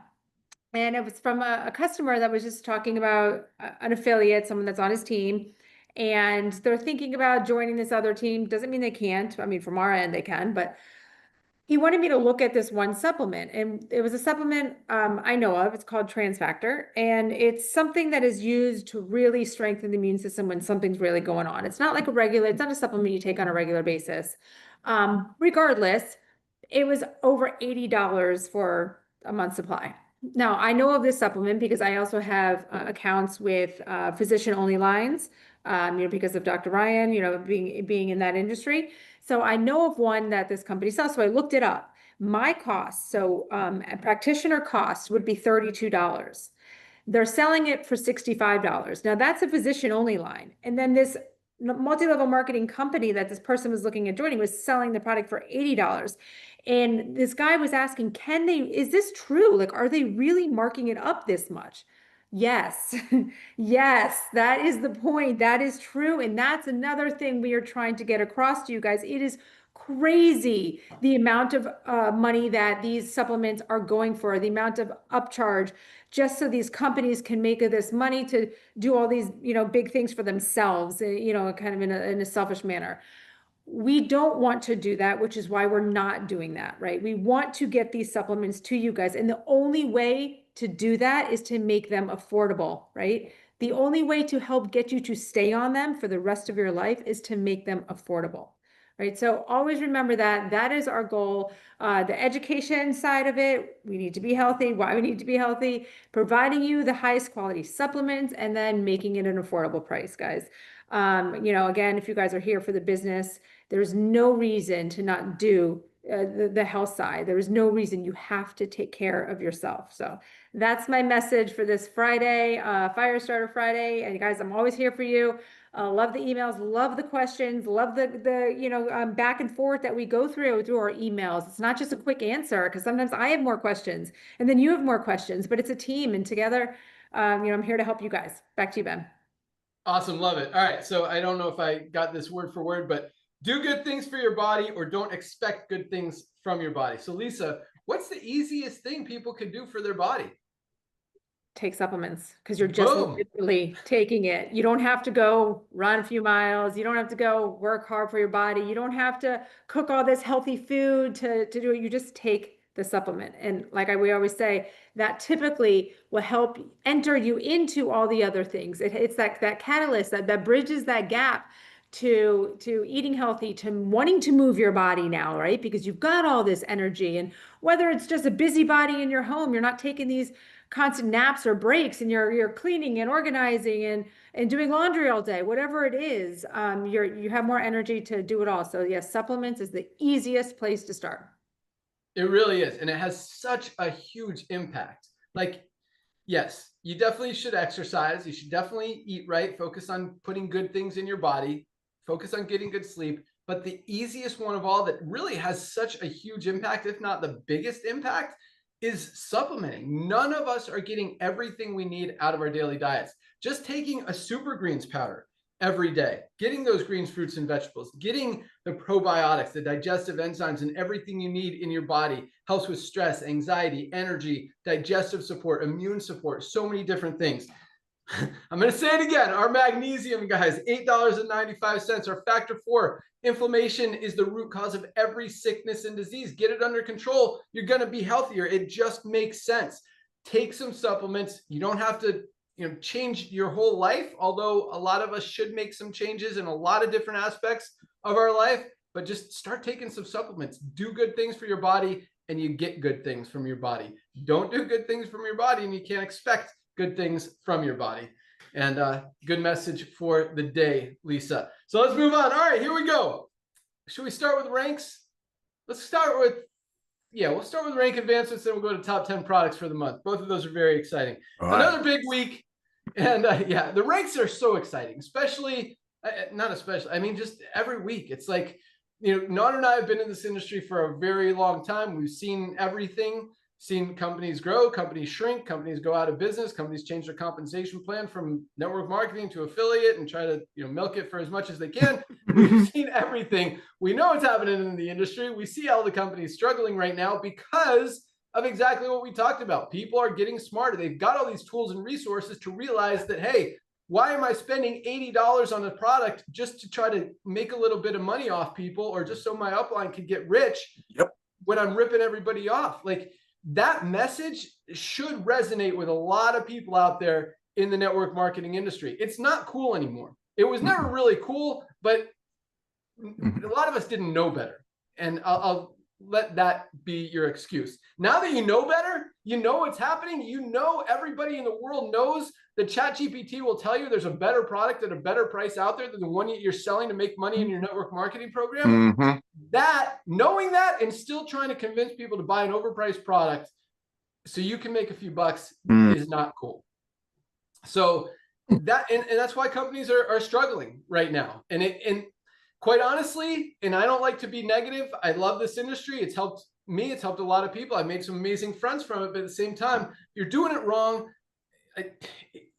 and it was from a customer that was just talking about an affiliate, someone that's on his team, and they're thinking about joining this other team. Doesn't mean they can't. I mean, from our end, they can, but he wanted me to look at this one supplement, and it was a supplement I know of. It's called Transfactor, and it's something that is used to really strengthen the immune system when something's really going on. It's not like it's not a supplement you take on a regular basis. Regardless, it was over $80 for a month's supply. Now, I know of this supplement because I also have accounts with physician-only lines, you know, because of Dr. Ryan, you know, being in that industry. So I know of one that this company sells. So I looked it up. My cost, so a practitioner cost would be $32. They're selling it for $65. Now that's a physician-only line. And then this multi-level marketing company that this person was looking at joining was selling the product for $80. And this guy was asking, is this true? Like, are they really marking it up this much? Yes, yes, that is the point. That is true. And that's another thing we are trying to get across to you guys. It is crazy the amount of money that these supplements are going for, the amount of upcharge, just so these companies can make this money to do all these, big things for themselves, kind of in a selfish manner. We don't want to do that, which is why we're not doing that, right? We want to get these supplements to you guys. And the only way to do that is to make them affordable, right? The only way to help get you to stay on them for the rest of your life is to make them affordable, right? So always remember that. That is our goal. The education side of it, we need to be healthy, why we need to be healthy, providing you the highest quality supplements, and then making it an affordable price, guys. Again, if you guys are here for the business, there's no reason to not do the health side. There is no reason. You have to take care of yourself. So that's my message for this Friday, Firestarter Friday. And guys, I'm always here for you. Love the emails, love the questions, love the back and forth that we go through our emails. It's not just a quick answer, because sometimes I have more questions and then you have more questions, but it's a team, and together, I'm here to help you guys. Back to you, Ben. Awesome. Love it. All right. So I don't know if I got this word for word, but do good things for your body, or don't expect good things from your body. So Lisa, what's the easiest thing people can do for their body? Take supplements, because you're just literally taking it. You don't have to go run a few miles. You don't have to go work hard for your body. You don't have to cook all this healthy food to do it. You just take the supplement. And like we always say, that typically will help enter you into all the other things. It's that catalyst that bridges that gap to eating healthy, to wanting to move your body now, right? Because you've got all this energy, and whether it's just a busybody in your home, you're not taking these constant naps or breaks, and you're cleaning and organizing and doing laundry all day, whatever it is, you have more energy to do it all. So yes, supplements is the easiest place to start. It really is. And it has such a huge impact. Like, yes, you definitely should exercise. You should definitely eat right, focus on putting good things in your body, focus on getting good sleep. But the easiest one of all that really has such a huge impact, if not the biggest impact, is supplementing. None of us are getting everything we need out of our daily diets. Just taking a super greens powder every day, getting those greens, fruits, and vegetables, getting the probiotics, the digestive enzymes, and everything you need in your body helps with stress, anxiety, energy, digestive support, immune support, so many different things. I'm going to say it again. Our magnesium, guys, $8.95. Our factor 4, inflammation is the root cause of every sickness and disease. Get it under control. You're going to be healthier. It just makes sense. Take some supplements. You don't have to change your whole life, although a lot of us should make some changes in a lot of different aspects of our life, but just start taking some supplements. Do good things for your body, and you get good things from your body. Don't do good things from your body, and you can't expect good things from your body. And good message for the day, Lisa. So let's move on. All right, here we go. Should we start with ranks? Let's start with, we'll start with rank advancements, then we'll go to top 10 products for the month. Both of those are very exciting. Right. Another big week. And the ranks are so exciting, especially, just every week. It's like, Nan and I have been in this industry for a very long time. We've seen everything, seen companies grow, companies shrink, companies go out of business, companies change their compensation plan from network marketing to affiliate and try to milk it for as much as they can. We've seen everything. We know what's happening in the industry. We see all the companies struggling right now because of exactly what we talked about. People are getting smarter. They've got all these tools and resources to realize that, hey, why am I spending $80 on a product just to try to make a little bit of money off people, or just so my upline can get rich when I'm ripping everybody off? Like, that message should resonate with a lot of people out there in the network marketing industry. It's not cool anymore. It was never really cool, but a lot of us didn't know better. And I'll let that be your excuse. Now that you know better, you know what's happening, everybody in the world knows that ChatGPT will tell you there's a better product at a better price out there than the one you're selling to make money in your network marketing program. Mm-hmm. Knowing that and still trying to convince people to buy an overpriced product so you can make a few bucks is not cool. So that's why companies are struggling right now. And quite honestly, and I don't like to be negative, I love this industry. It's helped me. It's helped a lot of people. I've made some amazing friends from it. But at the same time, you're doing it wrong.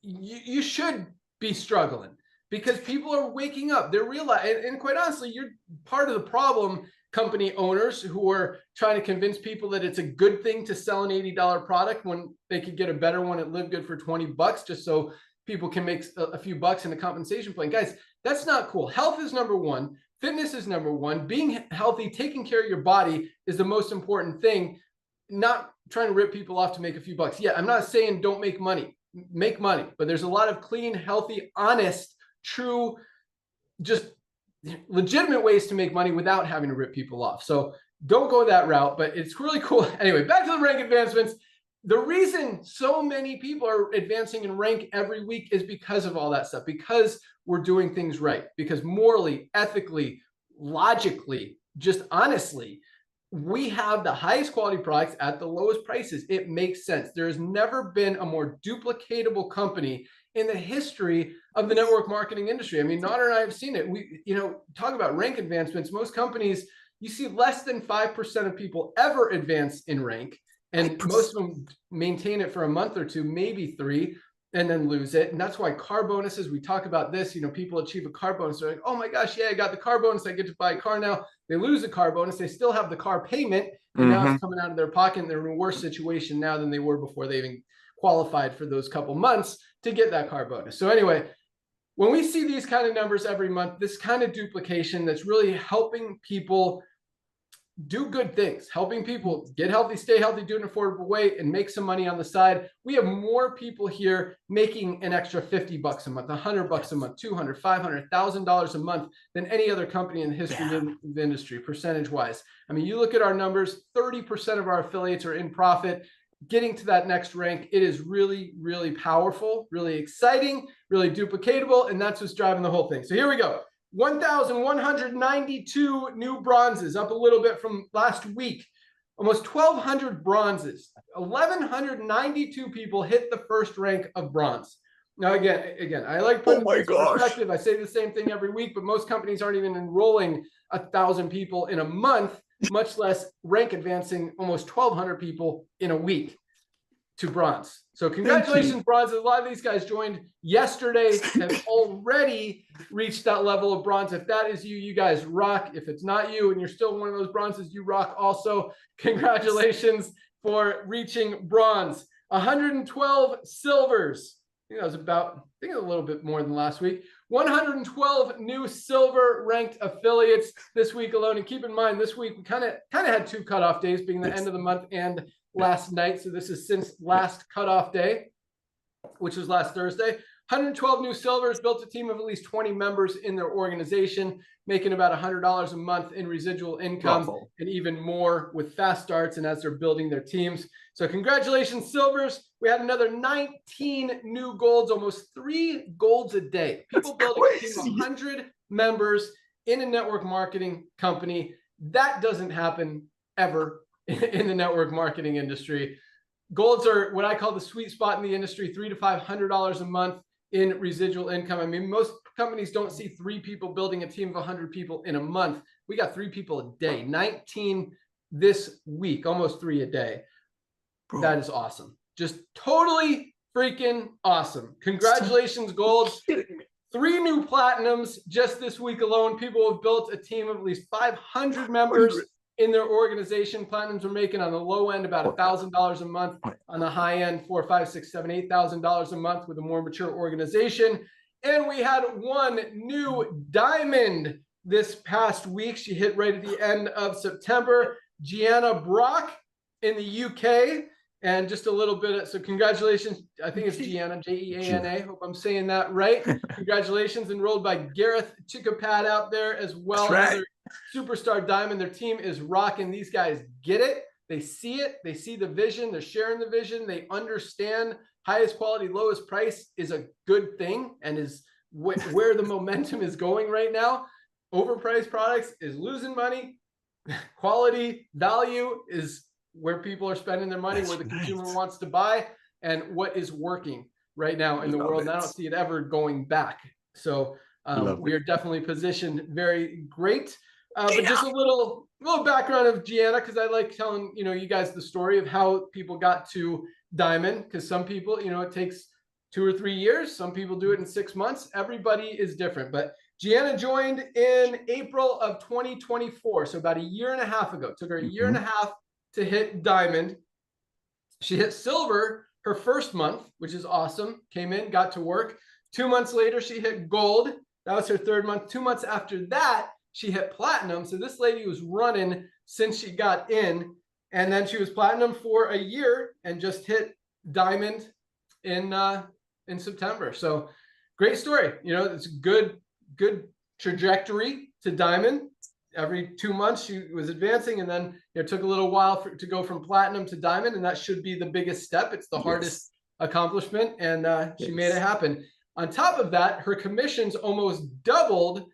you should be struggling because people are waking up. They're realizing, and quite honestly, you're part of the problem. Company owners who are trying to convince people that it's a good thing to sell an $80 product when they could get a better one at LiveGood for $20 just so people can make a few bucks in a compensation plan. Guys, that's not cool. Health is number one. Fitness is number one. Being healthy, taking care of your body is the most important thing. Not trying to rip people off to make a few bucks. Yeah, I'm not saying don't make money. Make money. But there's a lot of clean, healthy, honest, true, just legitimate ways to make money without having to rip people off. So don't go that route, but it's really cool. Anyway, back to the rank advancements. The reason so many people are advancing in rank every week is because of all that stuff, because we're doing things right, because morally, ethically, logically, just honestly, we have the highest quality products at the lowest prices. It makes sense. There has never been a more duplicatable company in the history of the network marketing industry. I mean, Nader and I have seen it. We, talk about rank advancements. Most companies, you see less than 5% of people ever advance in rank. And most of them maintain it for a month or two, maybe 3, and then lose it. And that's why car bonuses, we talk about this, people achieve a car bonus. They're like, oh my gosh, yeah, I got the car bonus. I get to buy a car now. They lose the car bonus. They still have the car payment. And now it's coming out of their pocket. And they're in a worse situation now than they were before they even qualified for those couple months to get that car bonus. So anyway, when we see these kind of numbers every month, this kind of duplication that's really helping people do good things, helping people get healthy, stay healthy, do an affordable way, and make some money on the side. We have more people here making an extra $50 a month, $100 a month, $200, $500, $1,000 a month than any other company in the history of the industry, percentage-wise. I mean, you look at our numbers, 30% of our affiliates are in profit. Getting to that next rank, it is really, really powerful, really exciting, really duplicatable, and that's what's driving the whole thing. So here we go. 1,192 new bronzes, up a little bit from last week. Almost 1,200 bronzes. 1,192 people hit the first rank of bronze. Now, again, I like putting things in perspective. I say the same thing every week, but most companies aren't even enrolling 1,000 people in a month, much less rank advancing almost 1,200 people in a week to bronze. So congratulations, bronze. A lot of these guys joined yesterday, have already reached that level of bronze. If that is you, you guys rock. If it's not you and you're still one of those bronzes, you rock also. Congratulations for reaching bronze. 112 silvers. I think that was about, a little bit more than last week. 112 new silver ranked affiliates this week alone. And keep in mind, this week we kind of had 2 cutoff days, being the end of the month and last night. So this is since last cutoff day, which was last Thursday. 112 new silvers, built a team of at least 20 members in their organization, making about $100 a month in residual income and even more with fast starts and as they're building their teams. So congratulations, silvers. We had another 19 new golds, almost 3 golds a day. People building a team of 100 members in a network marketing company. That doesn't happen ever in the network marketing industry. Golds are what I call the sweet spot in the industry, $300 to $500 a month in residual income. I mean, most companies don't see 3 people building a team of 100 people in a month. We got 3 people a day, 19 this week, almost 3 a day. Bro. That is awesome. Just totally freaking awesome. Congratulations, Golds. 3 new platinums just this week alone. People have built a team of at least 500 members in their organization. Platinums are making on the low end about $1,000 a month, on the high end $4,000, $5,000, $6,000, $7,000, $8,000 a month with a more mature organization. And we had 1 new diamond this past week. She hit right at the end of September. Gianna Brock in the UK. And just a little bit, so congratulations. I think it's Gianna, Jeana. Hope I'm saying that right. Congratulations, enrolled by Gareth Chickapad out there as well. Another superstar diamond. Their team is rocking. These guys get it. They see it. They see the vision. They're sharing the vision. They understand highest quality, lowest price is a good thing and is where the momentum is going right now. Overpriced products is losing money. Quality, value is where people are spending their money, where the consumer wants to buy, and what is working right now in the world. And I don't see it ever going back. So we are definitely positioned very great. But just a little background of Gianna, because I like telling you guys the story of how people got to diamond. Because some people, it takes 2 or 3 years. Some people do it in 6 months. Everybody is different. But Gianna joined in April of 2024. So about a year and a half ago. It took her a year and a half to hit diamond. She hit silver her first month, which is awesome. Came in, got to work. 2 months later, she hit gold. That was her third month. 2 months after that, she hit platinum. So this lady was running since she got in. And then she was platinum for a year and just hit diamond in September. So great story. You know, it's good trajectory to diamond. Every 2 months she was advancing, and then it took a little while to go from platinum to diamond, and that should be the biggest step. It's the hardest accomplishment, and she made it happen. On top of that, her commissions almost doubled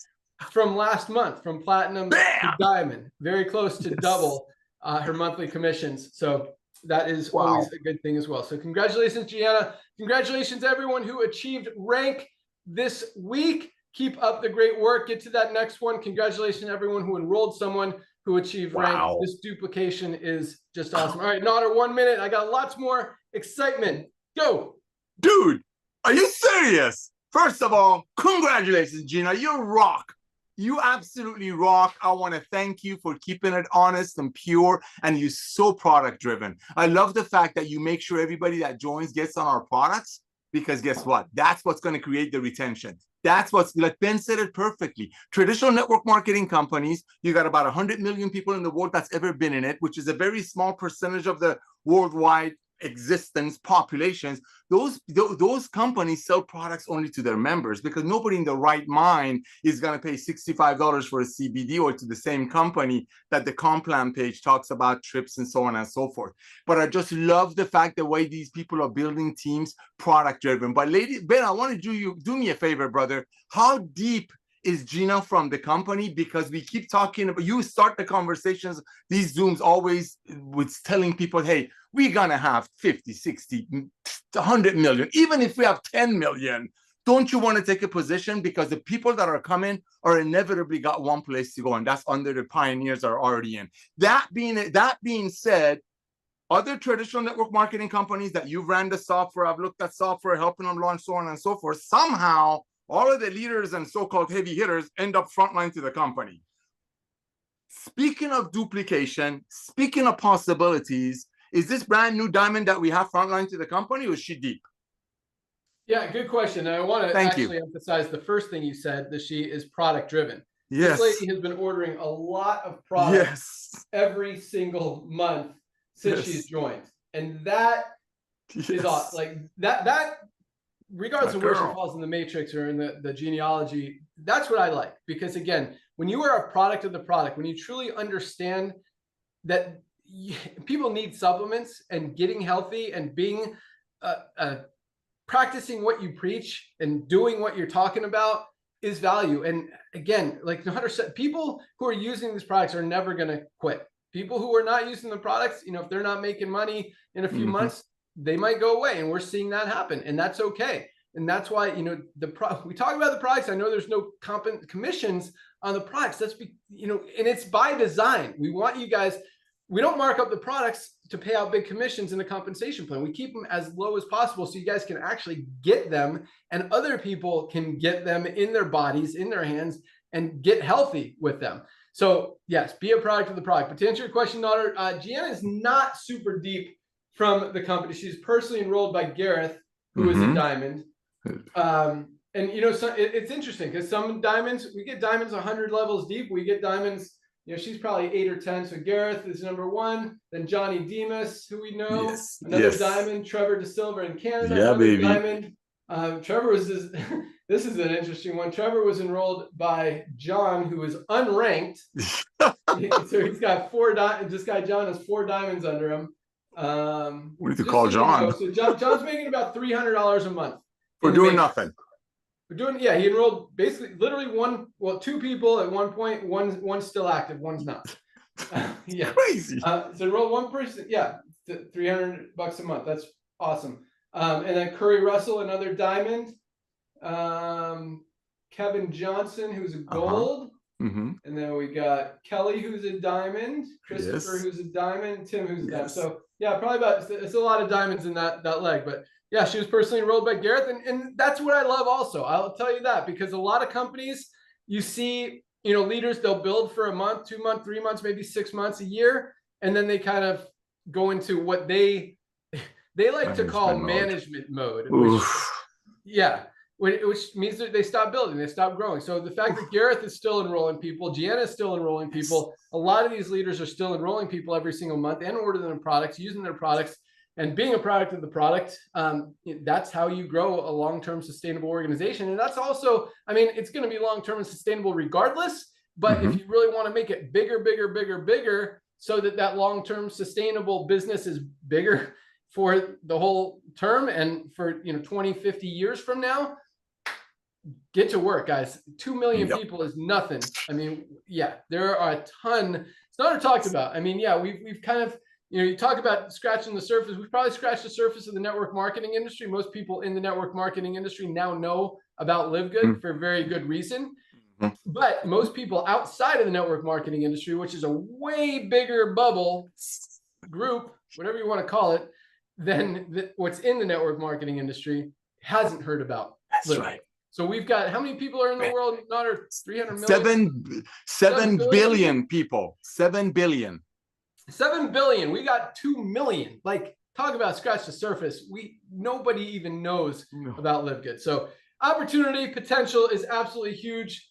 from last month, from platinum to diamond, very close to double her monthly commissions. So that is always a good thing as well. So congratulations, Gianna. Congratulations, everyone who achieved rank this week. Keep up the great work. Get to that next one. Congratulations, everyone who enrolled someone who achieved rank. This duplication is just awesome. All right, Nader, 1 minute. I got lots more excitement. Go. Dude, are you serious? First of all, congratulations, Gina. You rock. You absolutely rock. I want to thank you for keeping it honest and pure, and you're so product driven. I love the fact that you make sure everybody that joins gets on our products, because guess what? That's what's going to create the retention. That's what's, like Ben said it perfectly. Traditional network marketing companies, you got about 100 million people in the world that's ever been in it, which is a very small percentage of the worldwide existence populations. Those companies sell products only to their members, because nobody in the right mind is going to pay $65 for a CBD, or to the same company that the comp plan page talks about trips and so on and so forth. But I just love the fact the way these people are building teams, product driven. But lady Ben, I want to do me a favor, brother. How deep is Gina from the company? Because we keep talking about, you start the conversations, these Zooms always with telling people, hey, we're going to have 50, 60, 100 million. Even if we have 10 million, don't you want to take a position? Because the people that are coming are inevitably got one place to go, and that's under the pioneers are already in. That being said, other traditional network marketing companies that you've ran the software, I've looked at software, helping them launch, so on and so forth, somehow all of the leaders and so-called heavy hitters end up frontline to the company. Speaking of duplication, speaking of possibilities, is this brand new diamond that we have frontline to the company, or is she deep? Yeah, good question. And I want to actually emphasize the first thing you said, that she is product driven. Yes. This lady has been ordering a lot of products every single month since she's joined. And that is awesome. Like that regardless of where she falls in the matrix or in the genealogy, that's what I like. Because again, when you are a product of the product, when you truly understand that people need supplements, and getting healthy and being practicing what you preach and doing what you're talking about is value. And again, like Nader said, people who are using these products are never going to quit. People who are not using the products, you know, if they're not making money in a few months, they might go away, and we're seeing that happen, and that's okay. And that's why, you know, we talk about the products. I know there's no commissions on the products. That's you know, and it's by design. We want you guys. We don't mark up the products to pay out big commissions in the compensation plan. We keep them as low as possible so you guys can actually get them, and other people can get them in their bodies, in their hands, and get healthy with them. So yes, be a product of the product. But to answer your question, Nader, Gianna is not super deep from the company. She's personally enrolled by Gareth, who is a diamond. And you know, so it's interesting because some diamonds, we get diamonds 100 levels deep. We get diamonds, you know, she's probably 8 or 10. So Gareth is number 1. Then Johnny Demas, who we know, another diamond. Trevor DeSilva in Canada, another diamond. Trevor was this is an interesting one. Trevor was enrolled by John, who is unranked. So he's got 4 diamonds. This guy John has 4 diamonds under him. We need to call John. You know, so John's making about $300 a month for doing nothing. We're doing, yeah, he enrolled basically literally 2 people at one point. One's still active, one's not. Yeah, crazy. So enroll 1 person, yeah, $300 a month. That's awesome. And then Curry Russell, another diamond. Kevin Johnson, who's a gold. Mm-hmm. And then we got Kelly, who's a diamond, Christopher, Yes. who's a diamond, Tim, who's a diamond. Yes. So yeah, probably about, it's a lot of diamonds in that leg. But yeah, she was personally enrolled by Gareth. And that's what I love also. I'll tell you that, because a lot of companies, you see, you know, leaders, they'll build for a month, 2 months, 3 months, maybe 6 months, a year. And then they kind of go into what they like to call management mode, which, yeah, which means that they stop building, they stop growing. So the fact that Gareth is still enrolling people, Gianna is still enrolling people, a lot of these leaders are still enrolling people every single month and ordering their products, using their products, and being a product of the product. That's how you grow a long-term sustainable organization. And that's also, I mean, it's going to be long-term and sustainable regardless. But if you really want to make it bigger, so that long-term sustainable business is bigger for the whole term and for, you know, 20, 50 years from now, get to work, guys. 2 million people is nothing. I mean, yeah, there are a ton. It's not talked about. I mean, yeah, we've kind of, you know, you talk about scratching the surface. We've probably scratched the surface of the network marketing industry. Most people in the network marketing industry now know about LiveGood for very good reason. But most people outside of the network marketing industry, which is a way bigger bubble group, whatever you want to call it, than what's in the network marketing industry, hasn't heard about. That's right. So we've got, how many people are in the world? Not 300 million? 7 billion people. 7 billion. 7 billion. We got 2 million. Like, talk about scratch the surface. Nobody even knows about LiveGood. So opportunity potential is absolutely huge.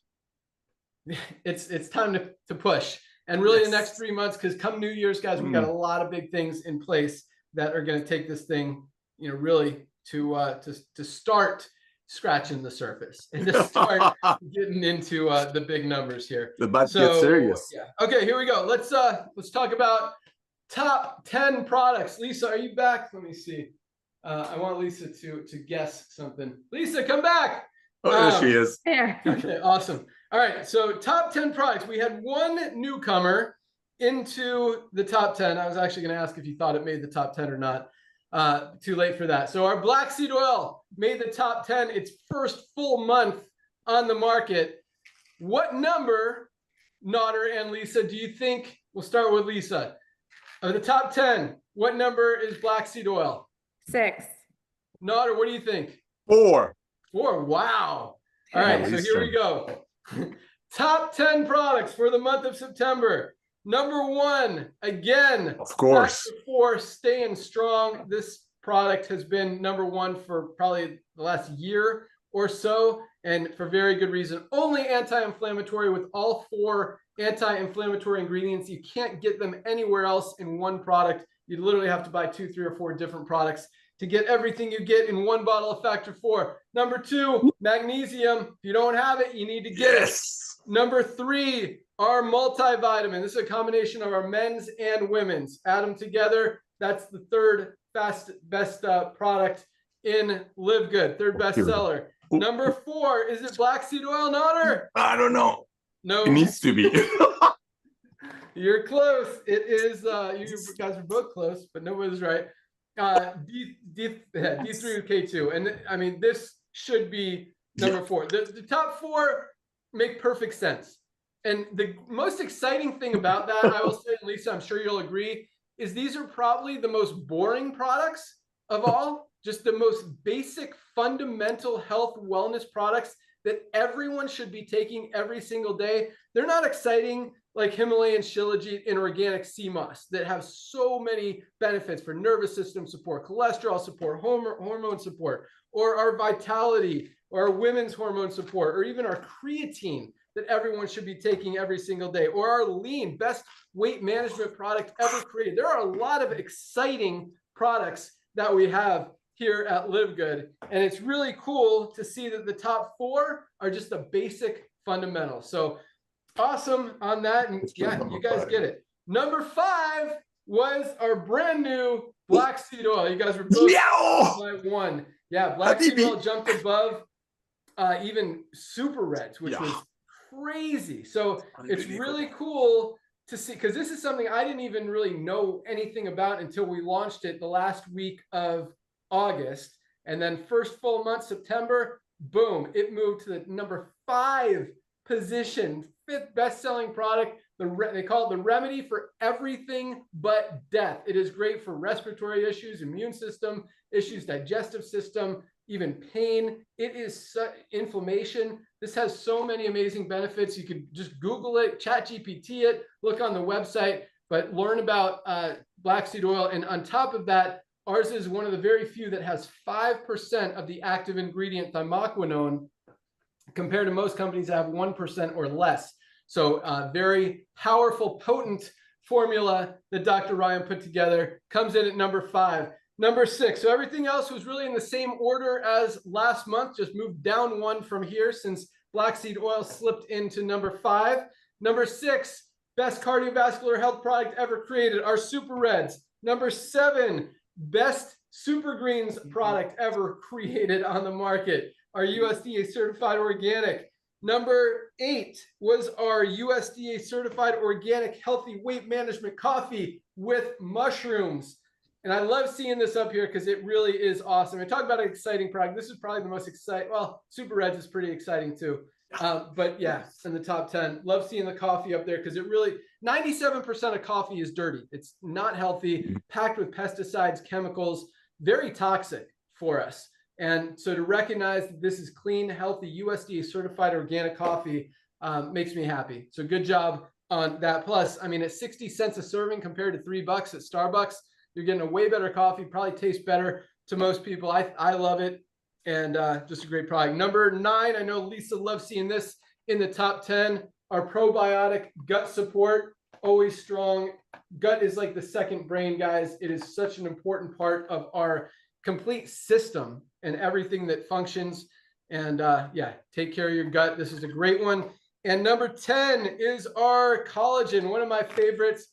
It's time to push. And really the next 3 months, because come New Year's, guys, we got a lot of big things in place that are going to take this thing, you know, really to start scratching the surface and to start getting into the big numbers here. About to get serious. Yeah. Okay, here we go. Let's talk about top 10 products. Lisa, are you back? Let me see. I want Lisa to guess something. Lisa, come back. Oh, there she is. There. Okay, awesome. All right, so top 10 products. We had one newcomer into the top 10. I was actually going to ask if you thought it made the top 10 or not. Too late for that. So our black seed oil made the top 10, its first full month on the market. What number, Nodder and Lisa, do you think? We'll start with Lisa. Of the top 10, what number is black seed oil? 6. Nodder, what do you think? 4. 4. Wow. All right, so here we go. Top 10 products for the month of September. Number 1, again, of course, before, staying strong. This product has been number 1 for probably the last year or so, and for very good reason. Only anti-inflammatory with all 4 anti-inflammatory ingredients. You can't get them anywhere else in one product. You literally have to buy 2, 3, or 4 different products to get everything you get in one bottle of Factor 4. Number 2, magnesium. If you don't have it, you need to get it. Number 3, our multivitamin. This is a combination of our men's and women's. Add them together. That's the third best product in LiveGood. Third best seller. Number 4, is it black seed oil, Nodder? I don't know. No. It needs to be. You're close. It is, you guys are both close, but nobody's right. D3K2. And I mean, this should be number 4. The top 4 make perfect sense. And the most exciting thing about that, I will say, Lisa, I'm sure you'll agree, is these are probably the most boring products of all. Just the most basic, fundamental health wellness products that everyone should be taking every single day. They're not exciting like Himalayan Shilajit and organic sea moss that have so many benefits for nervous system support, cholesterol support, hormone support, or our vitality, or our women's hormone support, or even our creatine that everyone should be taking every single day, or our lean, best weight management product ever created. There are a lot of exciting products that we have here at LiveGood, and it's really cool to see that the top 4 are just the basic fundamentals. So awesome on that, and yeah, you guys get it. Number 5 was our brand new black seed oil. You guys were both by 1. Yeah, black seed oil jumped above even super reds, which was crazy. So it's really cool to see, because this is something I didn't even really know anything about until we launched it the last week of August. And then first full month, September, boom, it moved to the number 5 position, 5th best-selling product. They call it the remedy for everything but death. It is great for respiratory issues, immune system issues, digestive system, even pain. It is inflammation. This has so many amazing benefits. You could just Google it, ChatGPT it, look on the website, but learn about black seed oil. And on top of that, ours is one of the very few that has 5% of the active ingredient thymoquinone, compared to most companies that have 1% or less. So very powerful, potent formula that Dr. Ryan put together, comes in at number 5. Number 6, so everything else was really in the same order as last month, just moved down 1 from here since black seed oil slipped into number 5. Number 6, best cardiovascular health product ever created, our Super Reds. Number 7, best Super Greens product ever created on the market, our USDA certified organic. Number 8 was our USDA certified organic healthy weight management coffee with mushrooms. And I love seeing this up here because it really is awesome. I talk about an exciting product. This is probably the most exciting. Well, Super Reds is pretty exciting too. But yeah, in the top 10. Love seeing the coffee up there because it really, 97% of coffee is dirty. It's not healthy, packed with pesticides, chemicals, very toxic for us. And so to recognize that this is clean, healthy, USDA certified organic coffee makes me happy. So good job on that. Plus, I mean, at 60 cents a serving compared to $3 at Starbucks, you're getting a way better coffee, probably tastes better to most people. I love it, and just a great product. Number 9, I know Lisa loves seeing this in the top 10, our probiotic gut support, always strong. Gut is like the second brain, guys. It is such an important part of our complete system and everything that functions. And yeah, take care of your gut. This is a great one. And number 10 is our collagen, one of my favorites.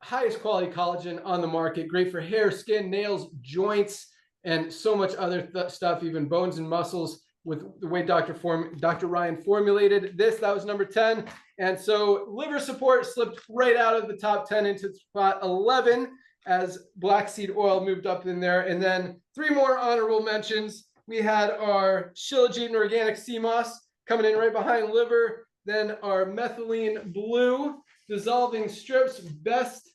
Highest quality collagen on the market, great for hair, skin, nails, joints, and so much other stuff, even bones and muscles, with the way Dr. Ryan formulated this. That was number 10. And so liver support slipped right out of the top 10 into spot 11 as black seed oil moved up in there. And then 3 more honorable mentions. We had our Shilajit Organic Sea Moss coming in right behind liver. Then our methylene blue dissolving strips, best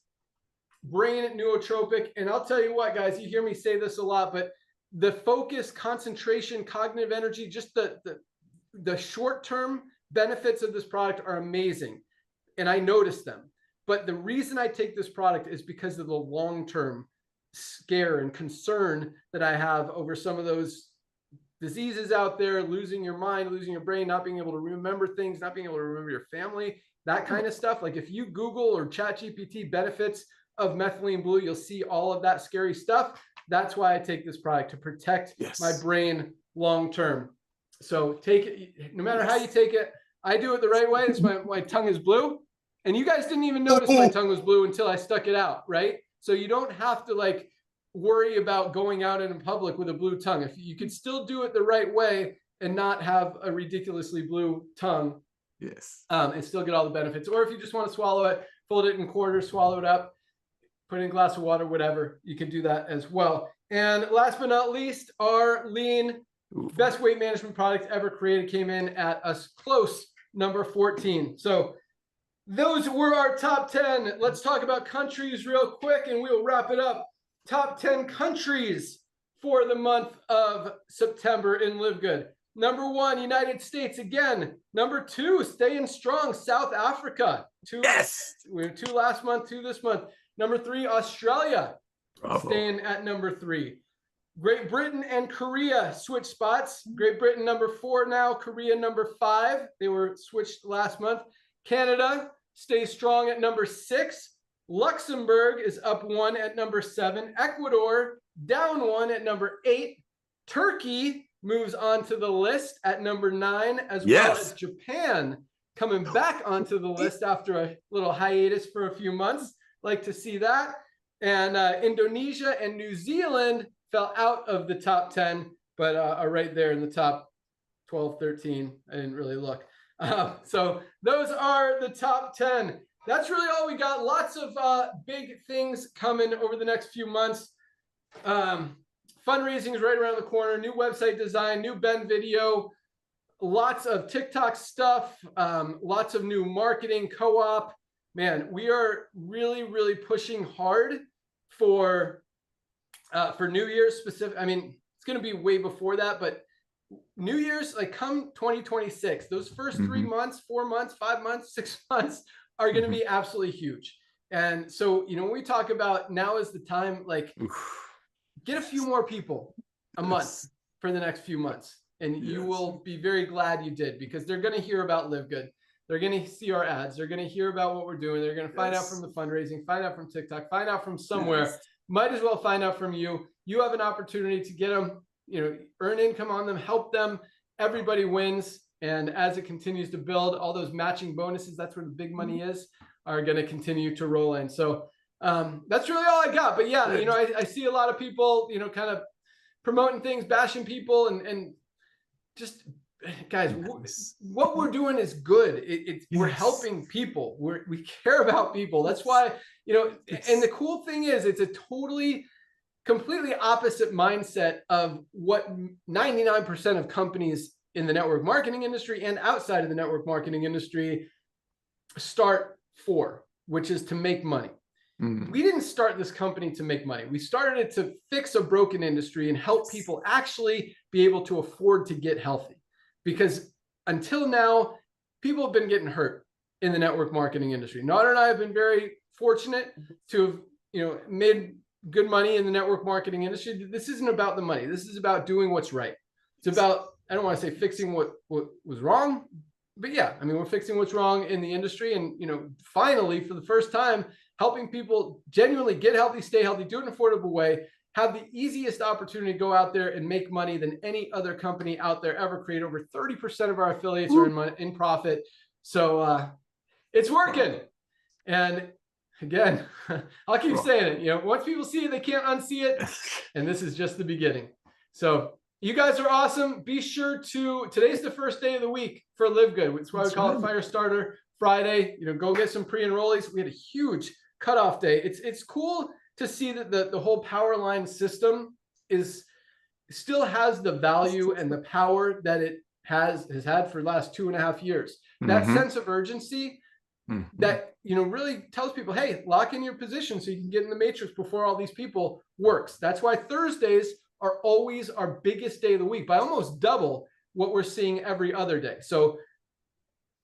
brain nootropic. And I'll tell you what, guys, you hear me say this a lot, but the focus, concentration, cognitive energy, just the short-term benefits of this product are amazing. And I notice them. But the reason I take this product is because of the long-term scare and concern that I have over some of those diseases out there, losing your mind, losing your brain, not being able to remember things, not being able to remember your family, that kind of stuff. Like if you Google or ChatGPT benefits of methylene blue, you'll see all of that scary stuff. That's why I take this product, to protect my brain long-term. So take it, no matter how you take it, I do it the right way. It's my tongue is blue. And you guys didn't even notice my tongue was blue until I stuck it out, right? So you don't have to like worry about going out in public with a blue tongue. If you could still do it the right way and not have a ridiculously blue tongue, and still get all the benefits. Or if you just want to swallow it, fold it in quarters, swallow it up, put it in a glass of water, whatever, you can do that as well. And last but not least, our lean best weight management product ever created came in at a close number 14. So those were our top 10. Let's talk about countries real quick and we'll wrap it up. Top 10 countries for the month of September in LiveGood. Number 1, United States again. Number 2, staying strong, South Africa. 2, we have 2 last month, 2 this month. Number 3, Australia. Staying at number 3. Great Britain and Korea switch spots. Great Britain number 4 now, Korea number 5. They were switched last month. Canada stays strong at number 6. Luxembourg is up 1 at number 7. Ecuador down 1 at number 8. Turkey moves on to the list at number 9, as well as Japan coming back onto the list after a little hiatus for a few months. Like to see that. And Indonesia and New Zealand fell out of the top 10, but are right there in the top 12, 13. I didn't really look. So those are the top 10. That's really all we got. Lots of big things coming over the next few months. Fundraising is right around the corner. New website design, new Ben video, lots of TikTok stuff, lots of new marketing co-op. Man, we are really, really pushing hard for New Year's specific. I mean, it's going to be way before that, but New Year's, like come 2026, those first 3 months, 4 months, 5 months, 6 months are going to be absolutely huge. And so, you know, when we talk about now is the time, like get a few more people a month for the next few months. And you will be very glad you did, because they're going to hear about LiveGood. They're going to see our ads. They're going to hear about what we're doing. They're going to find out from the fundraising, find out from TikTok, find out from somewhere. Might as well find out from you. You have an opportunity to get them, you know, earn income on them, help them. Everybody wins. And as it continues to build, all those matching bonuses, that's where the big money is, are going to continue to roll in. So that's really all I got. But yeah, you know, I see a lot of people, you know, kind of promoting things, bashing people, and just guys, what we're doing is good. We're helping people. We care about people. That's why, you know, and the cool thing is it's a completely opposite mindset of what 99% of companies in the network marketing industry and outside of the network marketing industry start for, which is to make money. We didn't start this company to make money. We started it to fix a broken industry and help people actually be able to afford to get healthy. Because until now, people have been getting hurt in the network marketing industry. Nader and I have been very fortunate to have, you know, made good money in the network marketing industry. This isn't about the money. This is about doing what's right. It's about, I don't want to say fixing what was wrong, but yeah, I mean, we're fixing what's wrong in the industry. And, you know, finally, for the first time, helping people genuinely get healthy, stay healthy, do it in an affordable way, have the easiest opportunity to go out there and make money than any other company out there ever. Create over 30% of our affiliates are in profit. So it's working. And again, I'll keep saying it, you know, once people see it, they can't unsee it. And this is just the beginning. So you guys are awesome. Be sure to, today's the first day of the week for LiveGood. That's why we call it Firestarter-Friday. You know, go get some pre-enrollees. We had a huge cutoff day. It's cool to see that the whole power line system still has the value and the power that it has had for the last 2.5 years. That sense of urgency that, you know, really tells people, hey, lock in your position so you can get in the matrix before all these people works. That's why Thursdays are always our biggest day of the week, by almost double what we're seeing every other day. So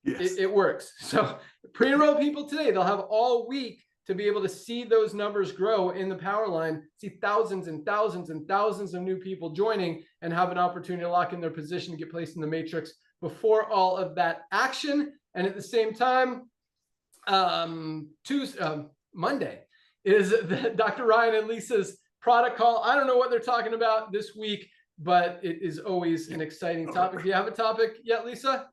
it works. So pre-enroll people today, they'll have all week to be able to see those numbers grow in the power line, see thousands and thousands and thousands of new people joining, and have an opportunity to lock in their position to get placed in the matrix before all of that action. And at the same time, Monday is Dr. Ryan and Lisa's product call. I don't know what they're talking about this week, but it is always an exciting topic. Do you have a topic yet, Lisa?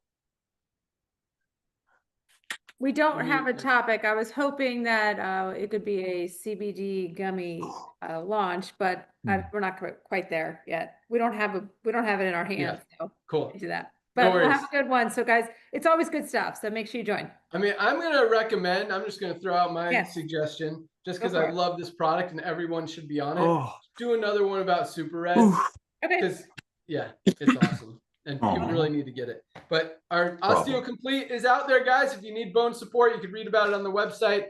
We don't have a topic. I was hoping that it could be a CBD gummy launch, but we're not quite there yet. We don't have it in our hands. So cool. Do that. But we'll have a good one. So guys, it's always good stuff. So make sure you join. I mean, I'm going to recommend, I'm just going to throw out my suggestion, just because I love this product and everyone should be on it. Do another one about Super Red. Okay. Because it's awesome. And people really need to get it. But our Osteo Complete is out there, guys. If you need bone support, you can read about it on the website.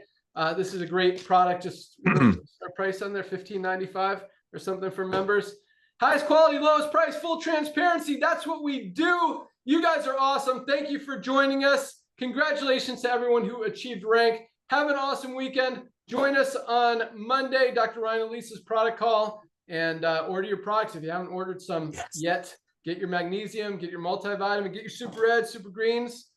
This is a great product. Just our price on there, $15.95 or something for members. Highest quality, lowest price, full transparency. That's what we do. You guys are awesome. Thank you for joining us. Congratulations to everyone who achieved rank. Have an awesome weekend. Join us on Monday, Dr. Ryan and Lisa's product call, and order your products if you haven't ordered some yet. Get your magnesium, get your multivitamin, get your Super Red, Super Greens.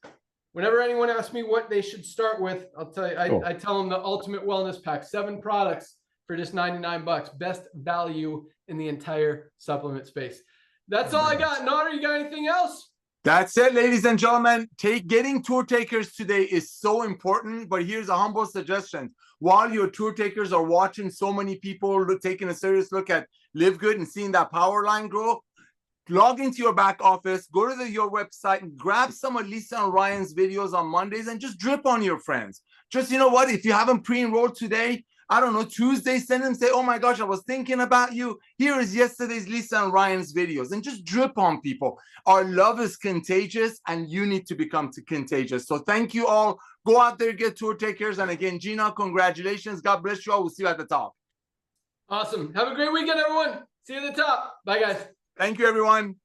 Whenever anyone asks me what they should start with, I'll tell you, I tell them the Ultimate Wellness Pack, 7 products for just $99. Best value in the entire supplement space. That's all I got. Nader, you got anything else? That's it, ladies and gentlemen. Getting tour takers today is so important, but here's a humble suggestion. While your tour takers are watching so many people taking a serious look at LiveGood and seeing that power line grow, log into your back office, go to your website and grab some of Lisa and Ryan's videos on Mondays and just drip on your friends. Just, you know what, if you haven't pre-enrolled today, I don't know, Tuesday, send them, say, oh my gosh, I was thinking about you. Here is yesterday's Lisa and Ryan's videos, and just drip on people. Our love is contagious, and you need to become contagious. So thank you all. Go out there, get tour takers. And again, Gina, congratulations. God bless you all. We'll see you at the top. Awesome. Have a great weekend, everyone. See you at the top. Bye, guys. Thank you, everyone.